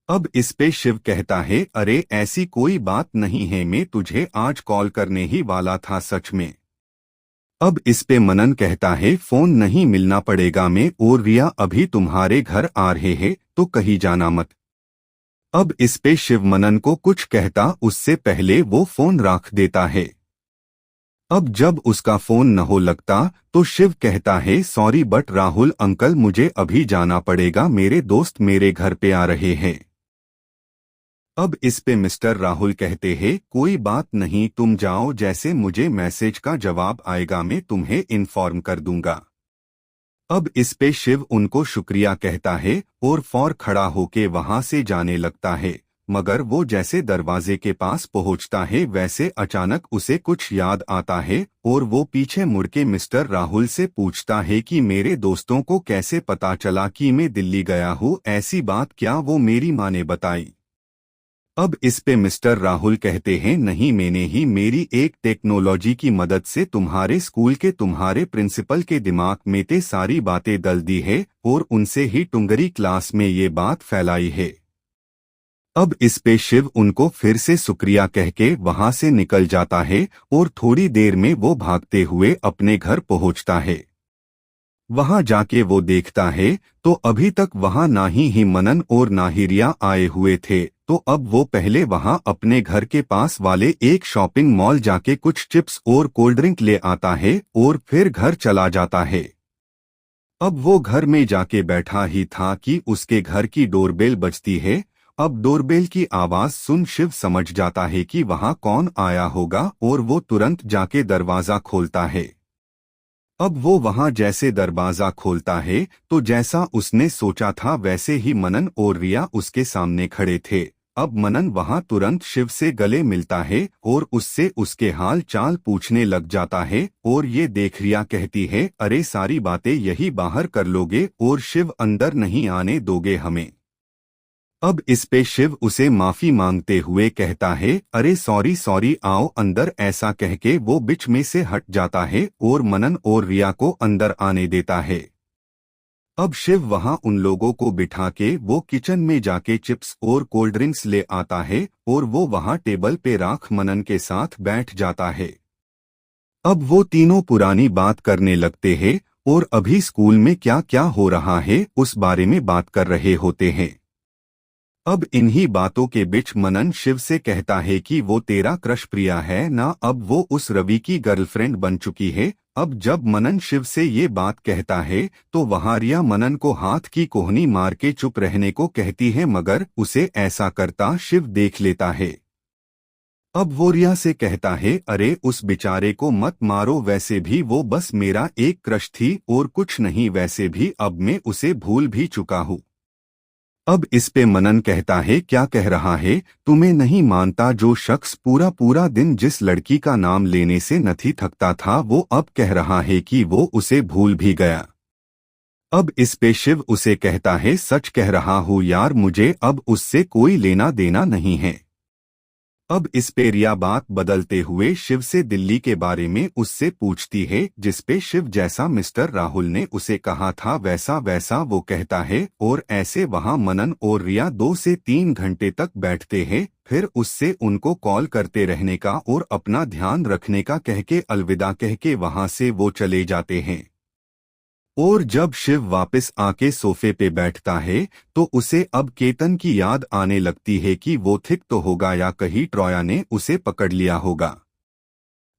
अब इस पे शिव कहता है, अरे ऐसी कोई बात नहीं है, मैं तुझे आज कॉल करने ही वाला था सच में। अब इस पे मनन कहता है, फोन नहीं मिलना पड़ेगा, मैं और रिया अभी तुम्हारे घर आ रहे हैं तो कहीं जाना मत। अब इस पे शिव मनन को कुछ कहता उससे पहले वो फोन रख देता है। अब जब उसका फोन न हो लगता तो शिव कहता है, सॉरी बट राहुल अंकल मुझे अभी जाना पड़ेगा, मेरे दोस्त मेरे घर पे आ रहे हैं। अब इस पे मिस्टर राहुल कहते हैं, कोई बात नहीं तुम जाओ, जैसे मुझे मैसेज का जवाब आएगा मैं तुम्हें इन्फॉर्म कर दूंगा। अब इस पे शिव उनको शुक्रिया कहता है और फौर खड़ा होके वहां से जाने लगता है, मगर वो जैसे दरवाजे के पास पहुंचता है वैसे अचानक उसे कुछ याद आता है और वो पीछे मुड़ के मिस्टर राहुल से पूछता है कि मेरे दोस्तों को कैसे पता चला कि मैं दिल्ली गया हूँ, ऐसी बात क्या वो मेरी माँ ने बताई। अब इस पे मिस्टर राहुल कहते हैं, नहीं मैंने ही मेरी एक टेक्नोलॉजी की मदद से तुम्हारे स्कूल के तुम्हारे प्रिंसिपल के दिमाग में ते सारी बातें डल दी है और उनसे ही टुंगरी क्लास में ये बात फैलाई है। अब इस पे शिव उनको फिर से शुक्रिया कह के वहां से निकल जाता है और थोड़ी देर में वो भागते हुए अपने घर पहुंचता है। वहां जाके वो देखता है तो अभी तक वहां ना ही मनन और ना ही रिया आए हुए थे, तो अब वो पहले वहां अपने घर के पास वाले एक शॉपिंग मॉल जाके कुछ चिप्स और कोल्ड ड्रिंक ले आता है और फिर घर चला जाता है। अब वो घर में जाके बैठा ही था कि उसके घर की डोरबेल बजती है। अब डोरबेल की आवाज सुन शिव समझ जाता है कि वहां कौन आया होगा और वो तुरंत जाके दरवाजा खोलता है। अब वो वहां जैसे दरवाजा खोलता है तो जैसा उसने सोचा था वैसे ही मनन और रिया उसके सामने खड़े थे। अब मनन वहां तुरंत शिव से गले मिलता है और उससे उसके हाल चाल पूछने लग जाता है और ये देख रिया कहती है, अरे सारी बातें यही बाहर कर लोगे और शिव अंदर नहीं आने दोगे हमें। अब इस पे शिव उसे माफी मांगते हुए कहता है, अरे सॉरी सॉरी आओ अंदर, ऐसा कह के वो बीच में से हट जाता है और मनन और रिया को अंदर आने देता है। अब शिव वहां उन लोगों को बिठा के वो किचन में जाके चिप्स और कोल्ड ड्रिंक्स ले आता है और वो वहां टेबल पे राख मनन के साथ बैठ जाता है। अब वो तीनों पुरानी बात करने लगते हैं और अभी स्कूल में क्या क्या हो रहा है उस बारे में बात कर रहे होते हैं। अब इन्हीं बातों के बीच मनन शिव से कहता है कि वो तेरा क्रश प्रिया है ना, अब वो उस रवि की गर्लफ्रेंड बन चुकी है। अब जब मनन शिव से ये बात कहता है तो वहां रिया मनन को हाथ की कोहनी मार के चुप रहने को कहती है, मगर उसे ऐसा करता शिव देख लेता है। अब वो रिया से कहता है, अरे उस बेचारे को मत मारो, वैसे भी वो बस मेरा एक क्रश थी और कुछ नहीं, वैसे भी अब मैं उसे भूल भी चुका हूँ। अब इस पे मनन कहता है, क्या कह रहा है, तुम्हें नहीं मानता? जो शख्स पूरा पूरा दिन जिस लड़की का नाम लेने से नहीं थकता था वो अब कह रहा है कि वो उसे भूल भी गया। अब इस पे शिव उसे कहता है, सच कह रहा हूँ यार, मुझे अब उससे कोई लेना देना नहीं है। अब इस पे रिया बात बदलते हुए शिव से दिल्ली के बारे में उससे पूछती है, जिस पे शिव जैसा मिस्टर राहुल ने उसे कहा था वैसा वैसा वो कहता है, और ऐसे वहां मनन और रिया 2 से 3 घंटे तक बैठते हैं। फिर उससे उनको कॉल करते रहने का और अपना ध्यान रखने का कह के अलविदा कह के वहां से वो चले जाते हैं। और जब शिव वापस आके सोफे पे बैठता है तो उसे अब केतन की याद आने लगती है कि वो ठीक तो होगा या कहीं ट्रॉया ने उसे पकड़ लिया होगा।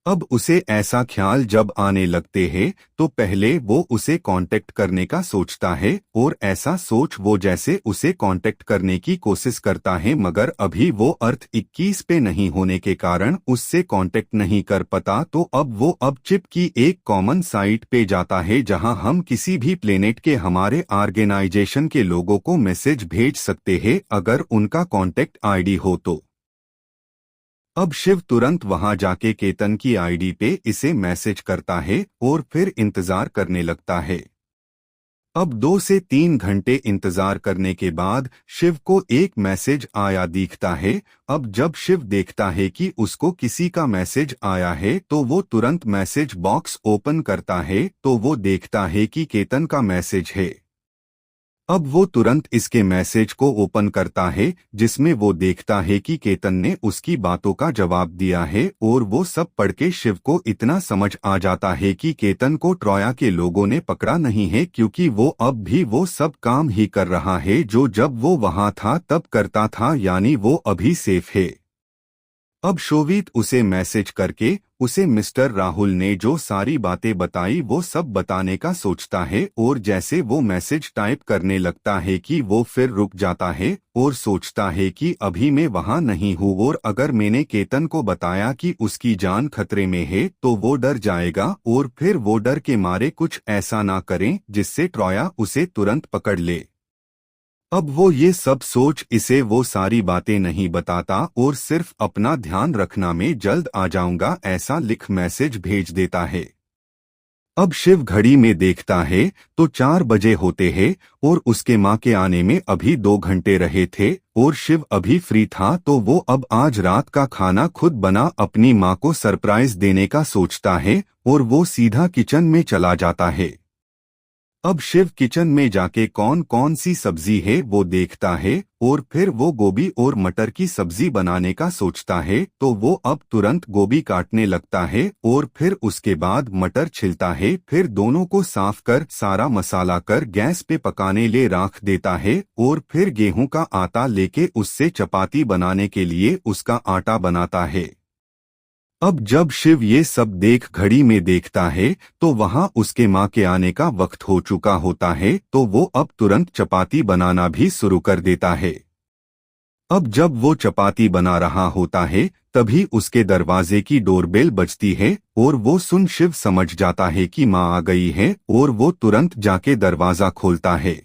अब उसे ऐसा ख्याल जब आने लगते हैं तो पहले वो उसे कांटेक्ट करने का सोचता है और ऐसा सोच वो जैसे उसे कांटेक्ट करने की कोशिश करता है, मगर अभी वो अर्थ 21 पे नहीं होने के कारण उससे कांटेक्ट नहीं कर पाता। तो अब वो चिप की एक कॉमन साइट पे जाता है जहां हम किसी भी प्लेनेट के हमारे ऑर्गेनाइजेशन के लोगों को मैसेज भेज सकते हैं अगर उनका कांटेक्ट आईडी हो तो। अब शिव तुरंत वहां जाके केतन की आईडी पे इसे मैसेज करता है और फिर इंतजार करने लगता है। अब 2 से 3 घंटे इंतजार करने के बाद शिव को एक मैसेज आया दिखता है। अब जब शिव देखता है कि उसको किसी का मैसेज आया है तो वो तुरंत मैसेज बॉक्स ओपन करता है तो वो देखता है कि केतन का मैसेज है। अब वो तुरंत इसके मैसेज को ओपन करता है जिसमें वो देखता है कि केतन ने उसकी बातों का जवाब दिया है, और वो सब पढ़ के शिव को इतना समझ आ जाता है कि केतन को ट्रॉया के लोगों ने पकड़ा नहीं है, क्योंकि वो अब भी वो सब काम ही कर रहा है जो जब वो वहां था तब करता था, यानी वो अभी सेफ है। अब शोवित उसे मैसेज करके उसे मिस्टर राहुल ने जो सारी बातें बताई वो सब बताने का सोचता है, और जैसे वो मैसेज टाइप करने लगता है कि वो फिर रुक जाता है और सोचता है कि अभी मैं वहां नहीं हूँ, और अगर मैंने केतन को बताया कि उसकी जान खतरे में है तो वो डर जाएगा और फिर वो डर के मारे कुछ ऐसा ना करें जिससे ट्रॉया उसे तुरंत पकड़ ले। अब वो ये सब सोच इसे वो सारी बातें नहीं बताता और सिर्फ अपना ध्यान रखना, में जल्द आ जाऊंगा ऐसा लिख मैसेज भेज देता है। अब शिव घड़ी में देखता है तो 4 बजे होते हैं और उसके माँ के आने में अभी 2 घंटे रहे थे, और शिव अभी फ्री था तो वो अब आज रात का खाना खुद बना अपनी माँ को सरप्राइज देने का सोचता है और वो सीधा किचन में चला जाता है। अब शिव किचन में जाके कौन कौन सी सब्जी है वो देखता है और फिर वो गोभी और मटर की सब्जी बनाने का सोचता है, तो वो अब तुरंत गोभी काटने लगता है और फिर उसके बाद मटर छिलता है, फिर दोनों को साफ कर सारा मसाला कर गैस पे पकाने ले रख देता है, और फिर गेहूं का आटा लेके उससे चपाती बनाने के लिए उसका आटा बनाता है। अब जब शिव ये सब देख घड़ी में देखता है तो वहां उसके माँ के आने का वक्त हो चुका होता है, तो वो अब तुरंत चपाती बनाना भी शुरू कर देता है। अब जब वो चपाती बना रहा होता है तभी उसके दरवाजे की डोरबेल बजती है और वो सुन शिव समझ जाता है कि माँ आ गई है, और वो तुरंत जाके दरवाजा खोलता है।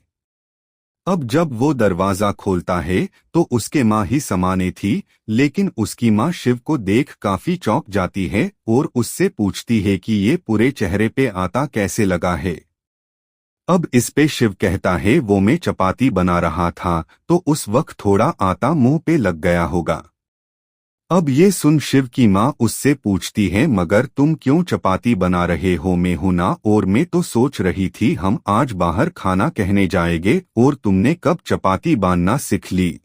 अब जब वो दरवाजा खोलता है तो उसके माँ ही समाने थी, लेकिन उसकी माँ शिव को देख काफी चौंक जाती है और उससे पूछती है कि ये पूरे चेहरे पे आता कैसे लगा है। अब इस पे शिव कहता है वो मैं चपाती बना रहा था तो उस वक्त थोड़ा आटा मुंह पे लग गया होगा। अब ये सुन शिव की माँ उससे पूछती है मगर तुम क्यों चपाती बना रहे हो? मैं हूं ना, और मैं तो सोच रही थी हम आज बाहर खाना कहने जाएंगे और तुमने कब चपाती बांधना सीख ली?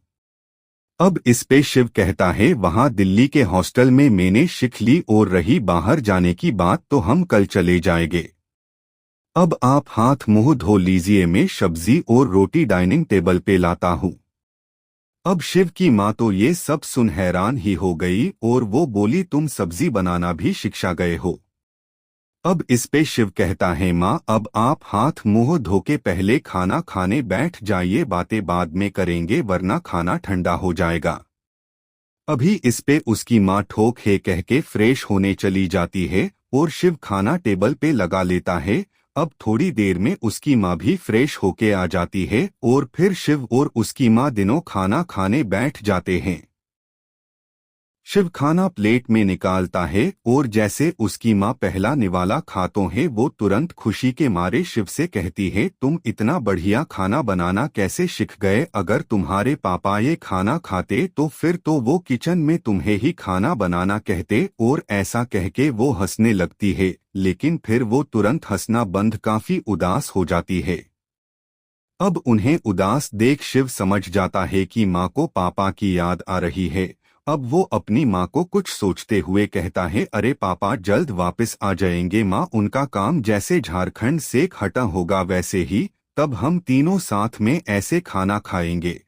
अब इस पे शिव कहता है वहां दिल्ली के हॉस्टल में मैंने सीख ली, और रही बाहर जाने की बात तो हम कल चले जाएंगे। अब आप हाथ मुंह धो लीजिए, मैं सब्जी और रोटी डाइनिंग टेबल पे लाता हूँ। अब शिव की माँ तो ये सब सुन हैरान ही हो गई और वो बोली तुम सब्जी बनाना भी शिक्षा गए हो? अब इस पे शिव कहता है माँ अब आप हाथ मुंह धो के पहले खाना खाने बैठ जाइए, बातें बाद में करेंगे वरना खाना ठंडा हो जाएगा। अभी इस पे उसकी माँ ठोक है कह के फ्रेश होने चली जाती है और शिव खाना टेबल पे लगा लेता है। अब थोड़ी देर में उसकी माँ भी फ्रेश होके आ जाती है और फिर शिव और उसकी माँ दोनों खाना खाने बैठ जाते हैं। शिव खाना प्लेट में निकालता है और जैसे उसकी माँ पहला निवाला खातों है वो तुरंत खुशी के मारे शिव से कहती है तुम इतना बढ़िया खाना बनाना कैसे सीख गए? अगर तुम्हारे पापा ये खाना खाते तो फिर तो वो किचन में तुम्हें ही खाना बनाना कहते। और ऐसा कह के वो हंसने लगती है, लेकिन फिर वो तुरंत हंसना बंद काफी उदास हो जाती है। अब उन्हें उदास देख शिव समझ जाता है कि माँ को पापा की याद आ रही है। अब वो अपनी माँ को कुछ सोचते हुए कहता है अरे पापा जल्द वापस आ जाएंगे माँ, उनका काम जैसे झारखंड से हटा होगा वैसे ही, तब हम तीनों साथ में ऐसे खाना खाएंगे।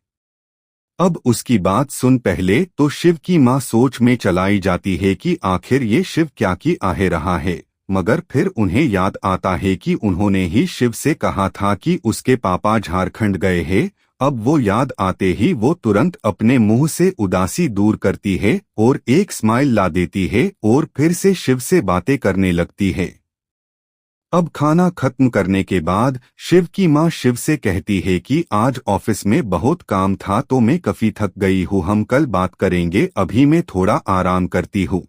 अब उसकी बात सुन पहले तो शिव की माँ सोच में चलाई जाती है कि आखिर ये शिव क्या की आहे रहा है, मगर फिर उन्हें याद आता है कि उन्होंने ही शिव से कहा था कि उसके पापा झारखंड गए हैं। अब वो याद आते ही वो तुरंत अपने मुंह से उदासी दूर करती है और एक स्माइल ला देती है और फिर से शिव से बातें करने लगती है। अब खाना खत्म करने के बाद शिव की माँ शिव से कहती है कि आज ऑफिस में बहुत काम था तो मैं काफी थक गई हूँ, हम कल बात करेंगे, अभी मैं थोड़ा आराम करती हूँ।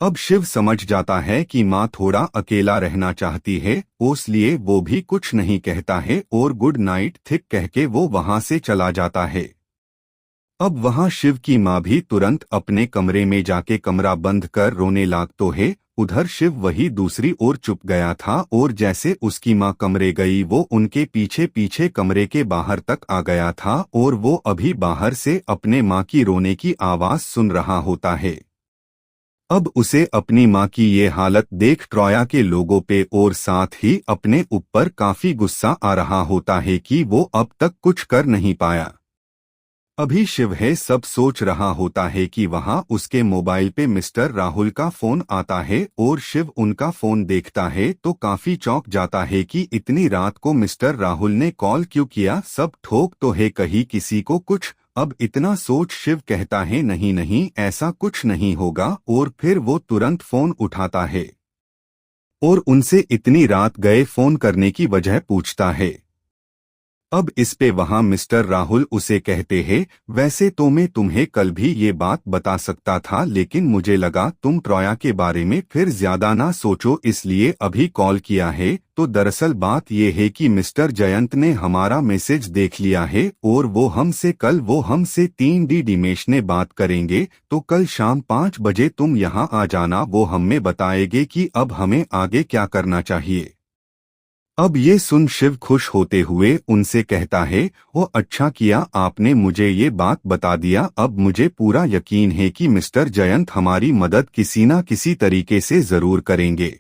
अब शिव समझ जाता है कि माँ थोड़ा अकेला रहना चाहती है, इसलिए वो भी कुछ नहीं कहता है और गुड नाइट थिक कह के वो वहां से चला जाता है। अब वहां शिव की माँ भी तुरंत अपने कमरे में जाके कमरा बंद कर रोने लागतो है। उधर शिव वही दूसरी ओर चुप गया था और जैसे उसकी माँ कमरे गई वो उनके पीछे पीछे कमरे के बाहर तक आ गया था और वो अभी बाहर से अपने माँ की रोने की आवाज सुन रहा होता है। अब उसे अपनी माँ की ये हालत देख ट्रोया के लोगों पे और साथ ही अपने ऊपर काफी गुस्सा आ रहा होता है कि वो अब तक कुछ कर नहीं पाया। अभी शिव है सब सोच रहा होता है कि वहां उसके मोबाइल पे मिस्टर राहुल का फोन आता है और शिव उनका फोन देखता है तो काफी चौंक जाता है कि इतनी रात को मिस्टर राहुल ने कॉल क्यों किया, सब ठोक तो है कहीं किसी को कुछ। अब इतना सोच शिव कहता है नहीं नहीं ऐसा कुछ नहीं होगा और फिर वो तुरंत फोन उठाता है और उनसे इतनी रात गए फोन करने की वजह पूछता है। अब इस पे वहां मिस्टर राहुल उसे कहते हैं वैसे तो मैं तुम्हें कल भी ये बात बता सकता था लेकिन मुझे लगा तुम ट्रोया के बारे में फिर ज्यादा ना सोचो इसलिए अभी कॉल किया है। तो दरअसल बात ये है कि मिस्टर जयंत ने हमारा मैसेज देख लिया है और वो हमसे 3D दिमेश ने बात करेंगे, तो कल शाम 5 बजे तुम यहाँ आ जाना, वो हमें बताएंगे कि अब हमें आगे क्या करना चाहिए। अब ये सुन शिव खुश होते हुए उनसे कहता है वो अच्छा किया आपने मुझे ये बात बता दिया, अब मुझे पूरा यकीन है कि मिस्टर जयंत हमारी मदद किसी न किसी तरीके से जरूर करेंगे।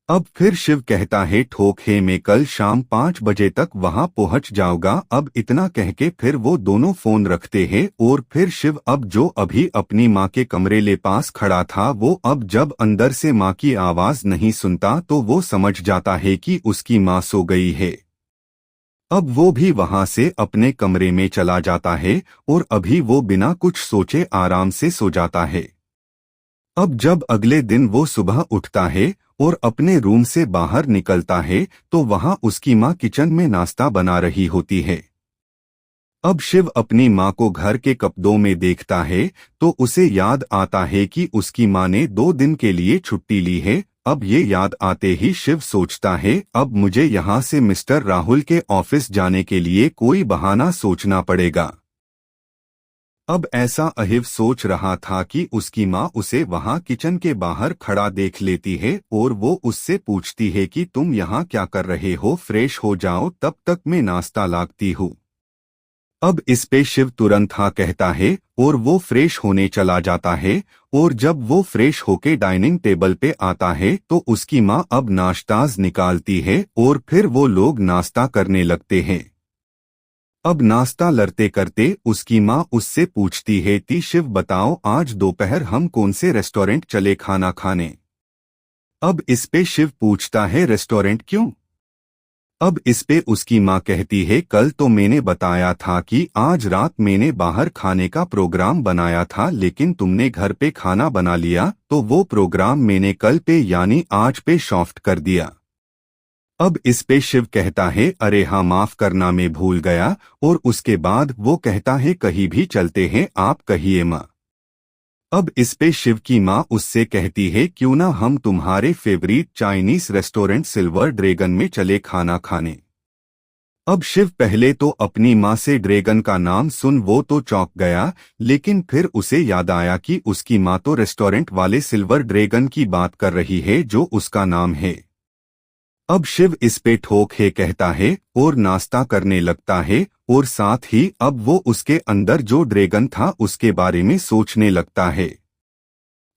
अब फिर शिव कहता है ठोक है मैं कल शाम 5 बजे तक वहां पहुंच जाऊंगा। अब इतना कह के फिर वो दोनों फोन रखते हैं और फिर शिव अब जो अभी अपनी माँ के कमरे ले पास खड़ा था वो अब जब अंदर से माँ की आवाज नहीं सुनता तो वो समझ जाता है कि उसकी माँ सो गई है। अब वो भी वहां से अपने कमरे में चला जाता है और अभी वो बिना कुछ सोचे आराम से सो जाता है। अब जब अगले दिन वो सुबह उठता है और अपने रूम से बाहर निकलता है तो वहां उसकी माँ किचन में नाश्ता बना रही होती है। अब शिव अपनी माँ को घर के कपड़ों में देखता है तो उसे याद आता है कि उसकी माँ ने 2 दिन के लिए छुट्टी ली है अब ये याद आते ही शिव सोचता है अब मुझे यहाँ से मिस्टर राहुल के ऑफिस जाने के लिए कोई बहाना सोचना पड़ेगा। अब ऐसा अहिव सोच रहा था कि उसकी माँ उसे वहाँ किचन के बाहर खड़ा देख लेती है और वो उससे पूछती है कि तुम यहाँ क्या कर रहे हो, फ्रेश हो जाओ, तब तक मैं नाश्ता लाती हूँ। अब इस पे शिव तुरंत हाँ कहता है और वो फ्रेश होने चला जाता है। और जब वो फ्रेश होके डाइनिंग टेबल पे आता है तो उसकी माँ अब नाश्ताज निकालती है और फिर वो लोग नाश्ता करने लगते हैं। अब नाश्ता लड़ते करते उसकी माँ उससे पूछती है कि शिव बताओ आज दोपहर हम कौन से रेस्टोरेंट चले खाना खाने। अब इस पे शिव पूछता है रेस्टोरेंट क्यों। अब इस पे उसकी माँ कहती है कल तो मैंने बताया था कि आज रात मैंने बाहर खाने का प्रोग्राम बनाया था लेकिन तुमने घर पे खाना बना लिया तो वो प्रोग्राम मैंने कल पे यानी आज पे शिफ्ट कर दिया। अब इस पे शिव कहता है अरे हाँ माफ करना मैं भूल गया। और उसके बाद वो कहता है कहीं भी चलते हैं, आप कहिए माँ। अब इस पे शिव की माँ उससे कहती है क्यों ना हम तुम्हारे favourite Chinese restaurant silver dragon में चले खाना खाने। अब शिव पहले तो अपनी माँ से ड्रैगन का नाम सुन वो तो चौंक गया, लेकिन फिर उसे याद आया कि उसकी माँ तो रेस्टोरेंट वाले सिल्वर ड्रैगन की बात कर रही है जो उसका नाम है। अब शिव इस पे ठोक है कहता है और नाश्ता करने लगता है और साथ ही अब वो उसके अंदर जो ड्रैगन था उसके बारे में सोचने लगता है।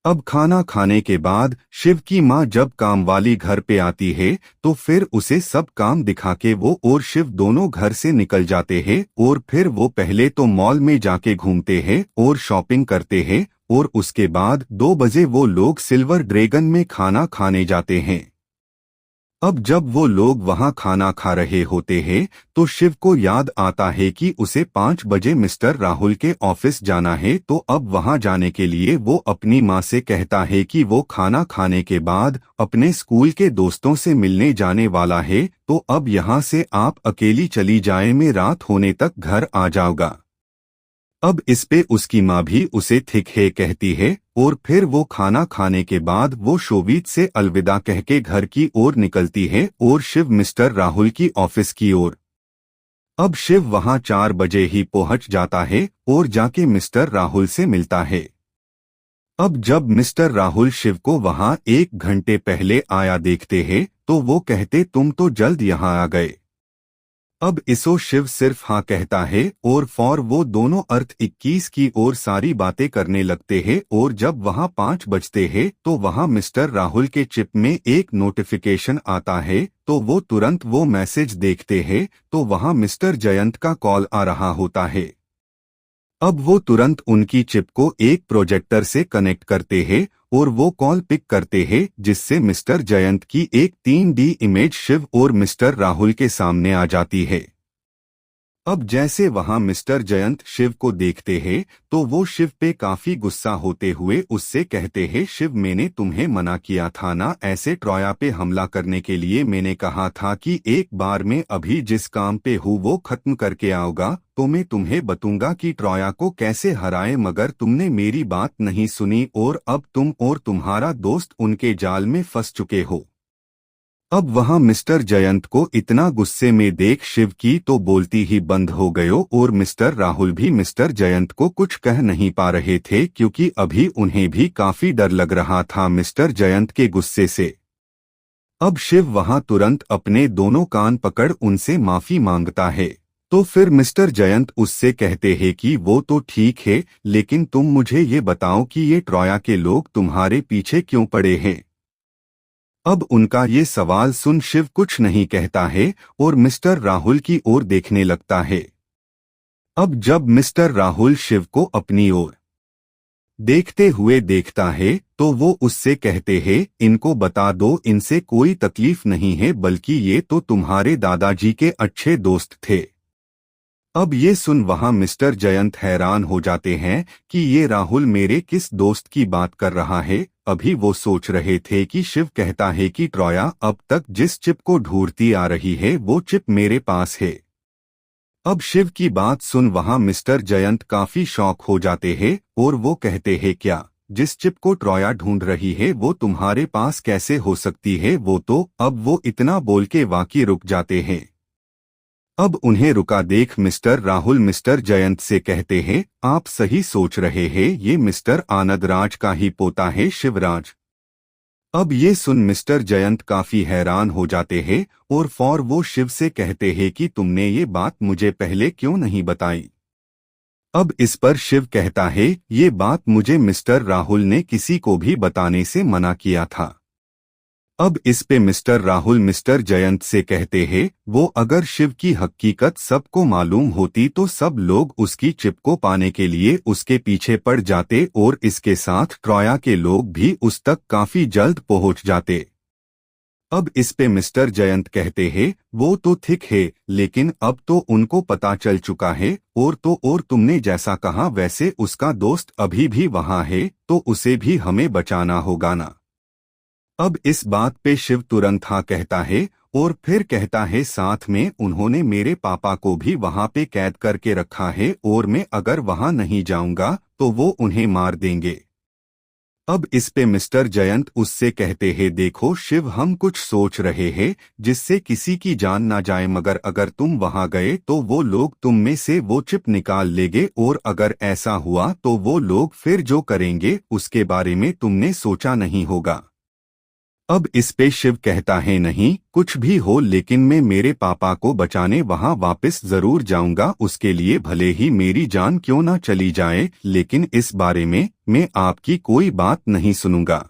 अब खाना खाने के बाद शिव की माँ जब काम वाली घर पे आती है तो फिर उसे सब काम दिखा के वो और शिव दोनों घर से निकल जाते हैं और फिर वो पहले तो मॉल में जाके घूमते हैं और शॉपिंग करते हैं और उसके बाद 2 बजे वो लोग सिल्वर ड्रैगन में खाना खाने जाते हैं। अब जब वो लोग वहां खाना खा रहे होते हैं तो शिव को याद आता है कि उसे 5 बजे मिस्टर राहुल के ऑफिस जाना है। तो अब वहां जाने के लिए वो अपनी माँ से कहता है कि वो खाना खाने के बाद अपने स्कूल के दोस्तों से मिलने जाने वाला है, तो अब यहाँ से आप अकेली चली जाए, मैं रात होने तक घर आ जाऊंगा। अब इस पे उसकी माँ भी उसे ठीक है कहती है और फिर वो खाना खाने के बाद वो शोवीत से अलविदा कह के घर की ओर निकलती है और शिव मिस्टर राहुल की ऑफिस की ओर। अब शिव वहां 4 बजे ही पहुंच जाता है और जाके मिस्टर राहुल से मिलता है। अब जब मिस्टर राहुल शिव को वहां 1 घंटे पहले आया देखते हैं तो वो कहते तुम तो जल्द यहाँ आ गए। अब इसो शिव सिर्फ हाँ कहता है और फौर वो दोनों अर्थ 21 की ओर सारी बातें करने लगते हैं। और जब वहाँ 5 बजते हैं तो वहाँ मिस्टर राहुल के चिप में एक नोटिफिकेशन आता है तो वो तुरंत वो मैसेज देखते हैं तो वहाँ मिस्टर जयंत का कॉल आ रहा होता है। अब वो तुरंत उनकी चिप को एक प्रोजेक्टर से कनेक्ट करते हैं और वो कॉल पिक करते हैं जिससे मिस्टर जयंत की एक 3D इमेज शिव और मिस्टर राहुल के सामने आ जाती है। अब जैसे वहां मिस्टर जयंत शिव को देखते हैं तो वो शिव पे काफी गुस्सा होते हुए उससे कहते हैं शिव मैंने तुम्हें मना किया था ना ऐसे ट्रॉया पे हमला करने के लिए, मैंने कहा था कि एक बार में अभी जिस काम पे हूँ वो खत्म करके आऊंगा तो मैं तुम्हें बताऊंगा कि ट्रॉया को कैसे हराए, मगर तुमने मेरी बात नहीं सुनी और अब तुम और तुम्हारा दोस्त उनके जाल में फंस चुके हो। अब वहां मिस्टर जयंत को इतना गुस्से में देख शिव की तो बोलती ही बंद हो गयो और मिस्टर राहुल भी मिस्टर जयंत को कुछ कह नहीं पा रहे थे क्योंकि अभी उन्हें भी काफी डर लग रहा था मिस्टर जयंत के गुस्से से। अब शिव वहां तुरंत अपने दोनों कान पकड़ उनसे माफी मांगता है तो फिर मिस्टर जयंत उससे कहते हैं कि वो तो ठीक है लेकिन तुम मुझे ये बताओ कि ये ट्रॉया के लोग तुम्हारे पीछे क्यों पड़े हैं। अब उनका ये सवाल सुन शिव कुछ नहीं कहता है और मिस्टर राहुल की ओर देखने लगता है। अब जब मिस्टर राहुल शिव को अपनी ओर देखते हुए देखता है तो वो उससे कहते हैं इनको बता दो इनसे कोई तकलीफ नहीं है बल्कि ये तो तुम्हारे दादाजी के अच्छे दोस्त थे। अब ये सुन वहां मिस्टर जयंत हैरान हो जाते हैं कि ये राहुल मेरे किस दोस्त की बात कर रहा है। अभी वो सोच रहे थे कि शिव कहता है कि ट्रॉया अब तक जिस चिप को ढूंढती आ रही है वो चिप मेरे पास है। अब शिव की बात सुन वहां मिस्टर जयंत काफी शॉक हो जाते हैं और वो कहते हैं क्या जिस चिप को ट्रॉया ढूंढ रही है वो तुम्हारे पास कैसे हो सकती है? वो तो अब वो इतना बोल के वाकई रुक जाते हैं। अब उन्हें रुका देख मिस्टर राहुल मिस्टर जयंत से कहते हैं, आप सही सोच रहे हैं, ये मिस्टर आनंदराज का ही पोता है शिवराज। अब ये सुन मिस्टर जयंत काफी हैरान हो जाते हैं और फौर वो शिव से कहते हैं कि तुमने ये बात मुझे पहले क्यों नहीं बताई। अब इस पर शिव कहता है, ये बात मुझे मिस्टर राहुल ने किसी को भी बताने से मना किया था। अब इस पे मिस्टर राहुल मिस्टर जयंत से कहते हैं, वो अगर शिव की हकीकत सबको मालूम होती तो सब लोग उसकी चिप को पाने के लिए उसके पीछे पड़ जाते और इसके साथ ट्रॉया के लोग भी उस तक काफी जल्द पहुंच जाते। अब इस पे मिस्टर जयंत कहते हैं, वो तो ठीक है, लेकिन अब तो उनको पता चल चुका है और तुमने जैसा कहा वैसे उसका दोस्त अभी भी वहां है, तो उसे भी हमें बचाना होगा ना। अब इस बात पे शिव तुरंत हाँ कहता है और फिर कहता है, साथ में उन्होंने मेरे पापा को भी वहां पे कैद करके रखा है और मैं अगर वहां नहीं जाऊंगा तो वो उन्हें मार देंगे। अब इस पे मिस्टर जयंत उससे कहते हैं, देखो शिव, हम कुछ सोच रहे हैं जिससे किसी की जान ना जाए, मगर अगर तुम वहां गए तो वो लोग तुम में से वो चिप निकाल लेंगे और अगर ऐसा हुआ तो वो लोग फिर जो करेंगे उसके बारे में तुमने सोचा नहीं होगा। अब इस पे शिव कहता है, नहीं कुछ भी हो, लेकिन मैं मेरे पापा को बचाने वहां वापस जरूर जाऊंगा, उसके लिए भले ही मेरी जान क्यों ना चली जाए, लेकिन इस बारे में मैं आपकी कोई बात नहीं सुनूंगा।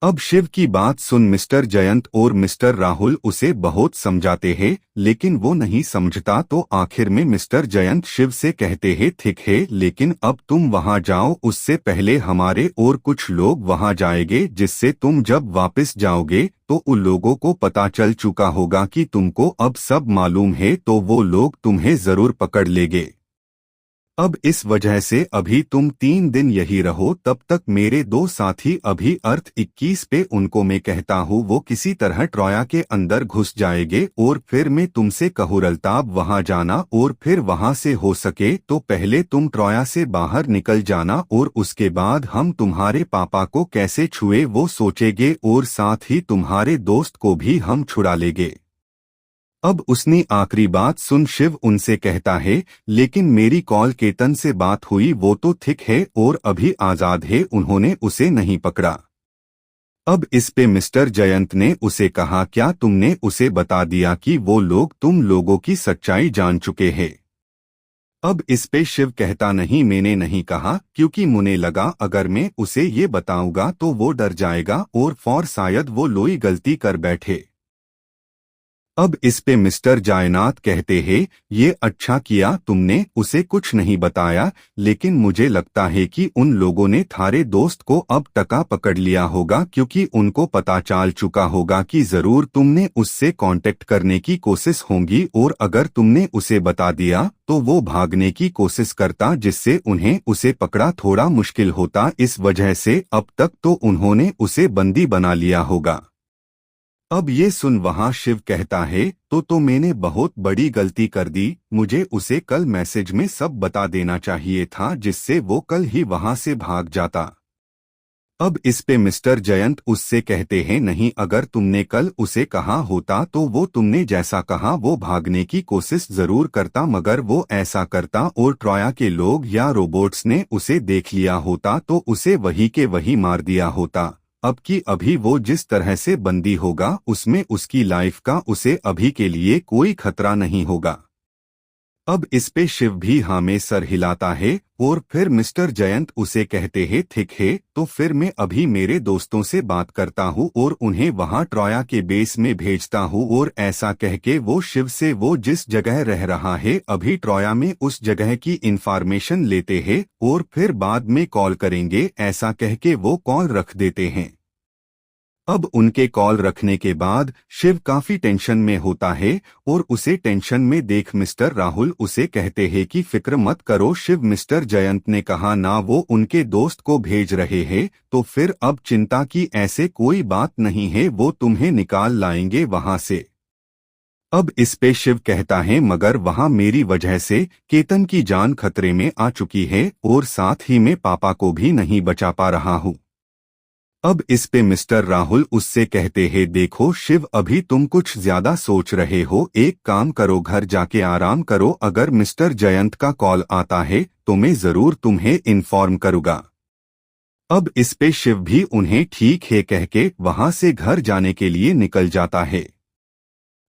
अब शिव की बात सुन मिस्टर जयंत और मिस्टर राहुल उसे बहुत समझाते हैं, लेकिन वो नहीं समझता, तो आखिर में मिस्टर जयंत शिव से कहते हैं, ठीक है, लेकिन अब तुम वहां जाओ, उससे पहले हमारे और कुछ लोग वहां जाएंगे, जिससे तुम जब वापस जाओगे तो उन लोगों को पता चल चुका होगा कि तुमको अब सब मालूम है, तो वो लोग तुम्हें जरूर पकड़ लेंगे। अब इस वजह से अभी तुम 3 दिन यही रहो, तब तक मेरे 2 साथी अभी अर्थ 21 पे उनको मैं कहता हूँ वो किसी तरह ट्रॉया के अंदर घुस जाएंगे और फिर मैं तुमसे कहूरलताब वहां जाना और फिर वहां से हो सके तो पहले तुम ट्रॉया से बाहर निकल जाना और उसके बाद हम तुम्हारे पापा को कैसे छुए वो सोचेंगे और साथ ही तुम्हारे दोस्त को भी हम छुड़ा लेंगे। अब उसने आखिरी बात सुन शिव उनसे कहता है, लेकिन मेरी कॉल केतन से बात हुई, वो तो ठीक है और अभी आजाद है, उन्होंने उसे नहीं पकड़ा। अब इस पे मिस्टर जयंत ने उसे कहा, क्या तुमने उसे बता दिया कि वो लोग तुम लोगों की सच्चाई जान चुके हैं? अब इस पे शिव कहता, नहीं मैंने नहीं कहा, क्योंकि मुझे लगा अगर मैं उसे ये बताऊंगा तो वो डर जाएगा और फौर शायद वो लोई गलती कर बैठे। अब इस पे मिस्टर जायनाथ कहते हैं, ये अच्छा किया तुमने उसे कुछ नहीं बताया, लेकिन मुझे लगता है कि उन लोगों ने थारे दोस्त को अब टका पकड़ लिया होगा, क्योंकि उनको पता चल चुका होगा कि जरूर तुमने उससे कांटेक्ट करने की कोशिश होगी और अगर तुमने उसे बता दिया तो वो भागने की कोशिश करता, जिससे उन्हें उसे पकड़ा थोड़ा मुश्किल होता, इस वजह से अब तक तो उन्होंने उसे बंदी बना लिया होगा। अब ये सुन वहां शिव कहता है, तो मैंने बहुत बड़ी गलती कर दी, मुझे उसे कल मैसेज में सब बता देना चाहिए था, जिससे वो कल ही वहां से भाग जाता। अब इस पे मिस्टर जयंत उससे कहते हैं, नहीं अगर तुमने कल उसे कहा होता तो वो तुमने जैसा कहा वो भागने की कोशिश जरूर करता, मगर वो ऐसा करता और ट्रॉया के लोग या रोबोट्स ने उसे देख लिया होता तो उसे वही के वही मार दिया होता। अब कि अभी वो जिस तरह से बंदी होगा उसमें उसकी लाइफ का उसे अभी के लिए कोई खतरा नहीं होगा। अब इस पे शिव भी हाँ में सर हिलाता है और फिर मिस्टर जयंत उसे कहते हैं, ठीक है, तो फिर मैं अभी मेरे दोस्तों से बात करता हूँ और उन्हें वहां ट्रॉया के बेस में भेजता हूँ, और ऐसा कह के वो शिव से वो जिस जगह रह रहा है अभी ट्रॉया में उस जगह की इंफॉर्मेशन लेते हैं और फिर बाद में कॉल करेंगे, ऐसा कह के वो कॉल रख देते हैं। अब उनके कॉल रखने के बाद शिव काफी टेंशन में होता है और उसे टेंशन में देख मिस्टर राहुल उसे कहते हैं कि फिक्र मत करो शिव, मिस्टर जयंत ने कहा ना वो उनके दोस्त को भेज रहे हैं, तो फिर अब चिंता की ऐसे कोई बात नहीं है, वो तुम्हें निकाल लाएंगे वहां से। अब इस पे शिव कहता है मगर वहां मेरी वजह से केतन की जान खतरे में आ चुकी है और साथ ही मैं पापा को भी नहीं बचा पा रहा हूँ। अब इस पे मिस्टर राहुल उससे कहते हैं देखो शिव अभी तुम कुछ ज्यादा सोच रहे हो, एक काम करो घर जाके आराम करो, अगर मिस्टर जयंत का कॉल आता है तो मैं जरूर तुम्हें इन्फॉर्म करूंगा। अब इस पे शिव भी उन्हें ठीक है कह के वहां से घर जाने के लिए निकल जाता है।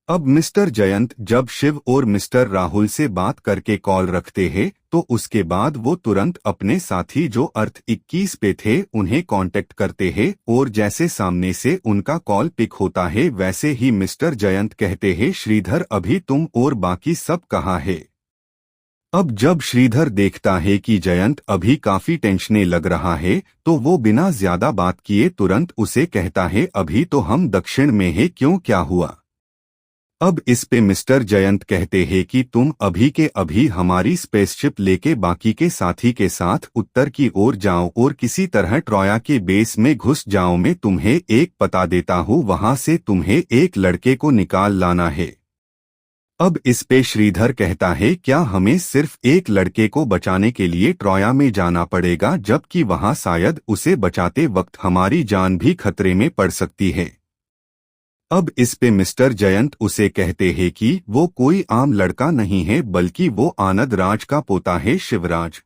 अब मिस्टर जयंत जब शिव और मिस्टर राहुल से बात करके कॉल रखते हैं तो उसके बाद वो तुरंत अपने साथी जो अर्थ 21 पे थे उन्हें कांटेक्ट करते हैं और जैसे सामने से उनका कॉल पिक होता है वैसे ही मिस्टर जयंत कहते हैं श्रीधर अभी तुम और बाकी सब कहाँ है। अब जब श्रीधर देखता है कि जयंत अभी काफी टेंशने लग रहा है तो वो बिना ज्यादा बात किए तुरंत उसे कहता है अभी तो हम दक्षिण में है, क्यों क्या हुआ। अब इस पे मिस्टर जयंत कहते हैं कि तुम अभी के अभी हमारी स्पेसशिप लेके बाकी के साथी के साथ उत्तर की ओर जाओ और किसी तरह ट्रोया के बेस में घुस जाओ, मैं तुम्हें एक पता देता हूँ, वहां से तुम्हें एक लड़के को निकाल लाना है। अब इस पे श्रीधर कहता है क्या हमें सिर्फ एक लड़के को बचाने के लिए ट्रोया में जाना पड़ेगा, जबकि वहां शायद उसे बचाते वक्त हमारी जान भी खतरे में पड़ सकती है। अब इस पे मिस्टर जयंत उसे कहते हैं कि वो कोई आम लड़का नहीं है बल्कि वो आनंद राज का पोता है शिवराज।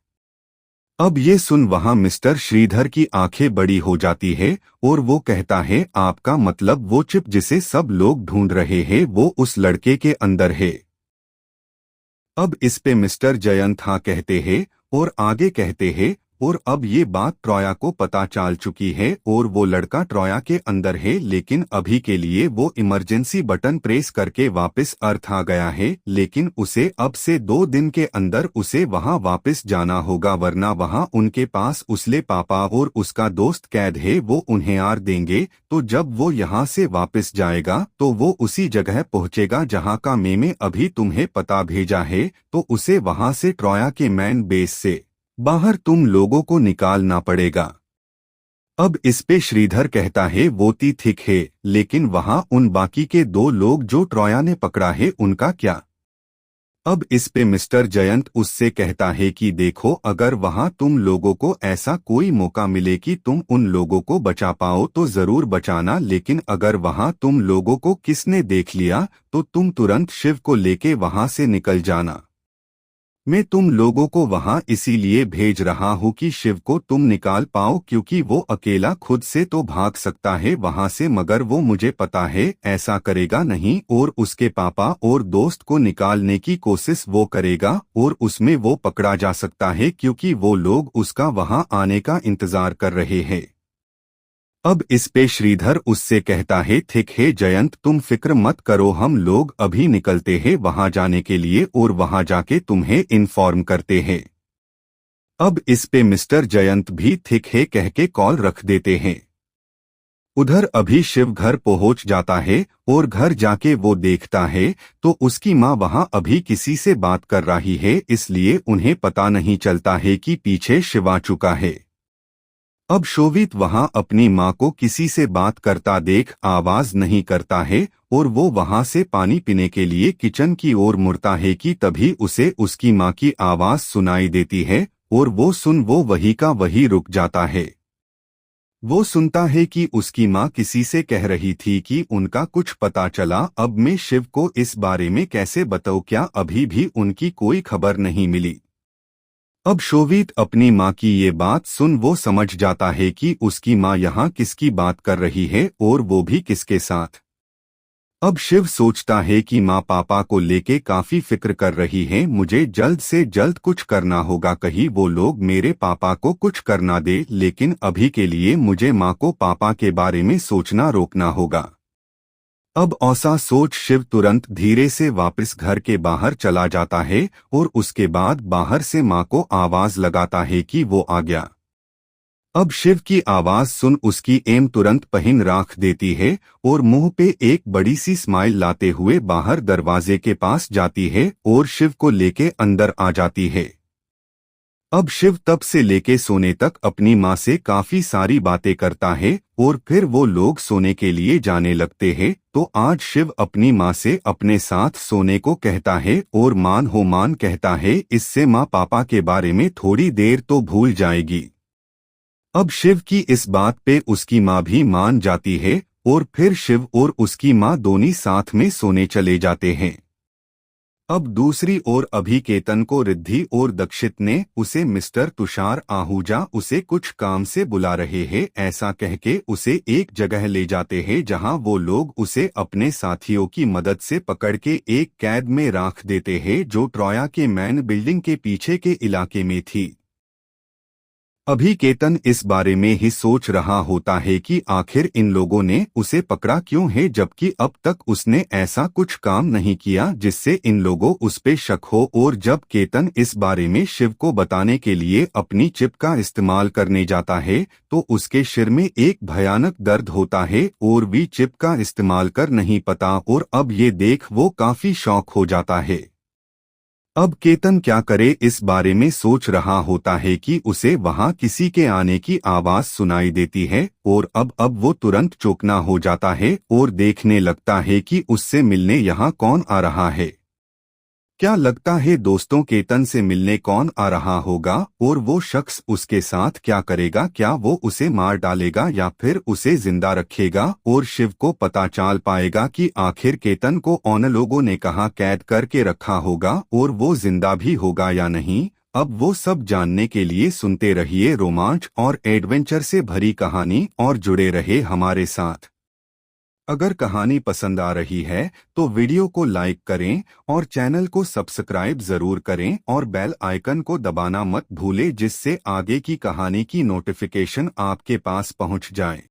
अब ये सुन वहां मिस्टर श्रीधर की आंखें बड़ी हो जाती है और वो कहता है आपका मतलब वो चिप जिसे सब लोग ढूंढ रहे हैं वो उस लड़के के अंदर है। अब इस पे मिस्टर जयंत हाँ कहते हैं और आगे कहते हैं और अब ये बात ट्रोया को पता चल चुकी है और वो लड़का ट्रोया के अंदर है, लेकिन अभी के लिए वो इमरजेंसी बटन प्रेस करके वापस अर्थ आ गया है, लेकिन उसे अब से 2 दिन के अंदर उसे वहां वापस जाना होगा वरना वहां उनके पास उसले पापा और उसका दोस्त कैद है, वो उन्हें आर देंगे। तो जब वो यहाँ से वापस जाएगा तो वो उसी जगह पहुँचेगा जहाँ का मैंने अभी तुम्हें पता भेजा है, तो उसे वहां से ट्रोया के मैन बेस से बाहर तुम लोगों को निकालना पड़ेगा। अब इस पे श्रीधर कहता है वो ती ठीक है, लेकिन वहां उन बाकी के 2 लोग जो ट्रोया ने पकड़ा है उनका क्या। अब इस पे मिस्टर जयंत उससे कहता है कि देखो अगर वहां तुम लोगों को ऐसा कोई मौका मिले कि तुम उन लोगों को बचा पाओ तो जरूर बचाना, लेकिन अगर वहां तुम लोगों को किसने देख लिया तो तुम तुरंत शिव को लेके वहां से निकल जाना। मैं तुम लोगों को वहां इसीलिए भेज रहा हूं कि शिव को तुम निकाल पाओ, क्योंकि वो अकेला खुद से तो भाग सकता है वहां से मगर वो मुझे पता है ऐसा करेगा नहीं और उसके पापा और दोस्त को निकालने की कोशिश वो करेगा और उसमें वो पकड़ा जा सकता है क्योंकि वो लोग उसका वहां आने का इंतजार कर रहे हैं। अब इस पे श्रीधर उससे कहता है ठीक है जयंत तुम फिक्र मत करो, हम लोग अभी निकलते हैं वहां जाने के लिए और वहां जाके तुम्हें इन्फॉर्म करते हैं। अब इस पे मिस्टर जयंत भी ठीक है कह के कॉल रख देते हैं। उधर अभी शिव घर पहुंच जाता है और घर जाके वो देखता है तो उसकी माँ वहां अभी किसी से बात कर रही है, इसलिए उन्हें पता नहीं चलता है कि पीछे शिव आ चुका है। अब शोवित वहां अपनी माँ को किसी से बात करता देख आवाज नहीं करता है और वो वहां से पानी पीने के लिए किचन की ओर मुड़ता है कि तभी उसे उसकी माँ की आवाज सुनाई देती है और वो सुन वो वही का वही रुक जाता है। वो सुनता है कि उसकी माँ किसी से कह रही थी कि उनका कुछ पता चला, अब मैं शिव को इस बारे में कैसे बताऊं, क्या अभी भी उनकी कोई खबर नहीं मिली। अब शोवित अपनी माँ की ये बात सुन वो समझ जाता है कि उसकी माँ यहाँ किसकी बात कर रही है और वो भी किसके साथ। अब शिव सोचता है कि माँ पापा को लेके काफी फिक्र कर रही हैं, मुझे जल्द से जल्द कुछ करना होगा, कहीं वो लोग मेरे पापा को कुछ करना दे, लेकिन अभी के लिए मुझे माँ को पापा के बारे में सोचना रोकना होगा। अब ऐसा सोच शिव तुरंत धीरे से वापस घर के बाहर चला जाता है और उसके बाद बाहर से माँ को आवाज लगाता है कि वो आ गया। अब शिव की आवाज सुन उसकी एम तुरंत पहन राख देती है और मुंह पे एक बड़ी सी स्माइल लाते हुए बाहर दरवाजे के पास जाती है और शिव को लेके अंदर आ जाती है। अब शिव तब से लेके सोने तक अपनी माँ से काफी सारी बातें करता है और फिर वो लोग सोने के लिए जाने लगते हैं। तो आज शिव अपनी माँ से अपने साथ सोने को कहता है और मान कहता है, इससे माँ पापा के बारे में थोड़ी देर तो भूल जाएगी। अब शिव की इस बात पे उसकी माँ भी मान जाती है और फिर शिव और उसकी माँ दोनों साथ में सोने चले जाते हैं। अब दूसरी ओर अभी केतन को रिद्धि और दक्षित ने उसे मिस्टर तुषार आहूजा उसे कुछ काम से बुला रहे हैं ऐसा कह के उसे एक जगह ले जाते हैं जहां वो लोग उसे अपने साथियों की मदद से पकड़ के एक कैद में रख देते हैं जो ट्रोया के मैन बिल्डिंग के पीछे के इलाके में थी। अभी केतन इस बारे में ही सोच रहा होता है कि आखिर इन लोगों ने उसे पकड़ा क्यों है, जबकि अब तक उसने ऐसा कुछ काम नहीं किया जिससे इन लोगों उस पे शक हो। और जब केतन इस बारे में शिव को बताने के लिए अपनी चिप का इस्तेमाल करने जाता है तो उसके सिर में एक भयानक दर्द होता है और भी चिप का इस्तेमाल कर नहीं पाता और अब ये देख वो काफी शॉक हो जाता है। अब केतन क्या करे इस बारे में सोच रहा होता है कि उसे वहां किसी के आने की आवाज सुनाई देती है और अब वो तुरंत चौंकना हो जाता है और देखने लगता है कि उससे मिलने यहाँ कौन आ रहा है। क्या लगता है दोस्तों केतन से मिलने कौन आ रहा होगा और वो शख्स उसके साथ क्या करेगा? क्या वो उसे मार डालेगा या फिर उसे जिंदा रखेगा और शिव को पता चल पाएगा कि आखिर केतन को उन लोगों ने कहाँ कैद करके रखा होगा और वो जिंदा भी होगा या नहीं? अब वो सब जानने के लिए सुनते रहिए रोमांच और एडवेंचर से भरी कहानी और जुड़े रहे हमारे साथ। अगर कहानी पसंद आ रही है तो वीडियो को लाइक करें और चैनल को सब्सक्राइब जरूर करें और बेल आइकन को दबाना मत भूलें जिससे आगे की कहानी की नोटिफिकेशन आपके पास पहुंच जाए।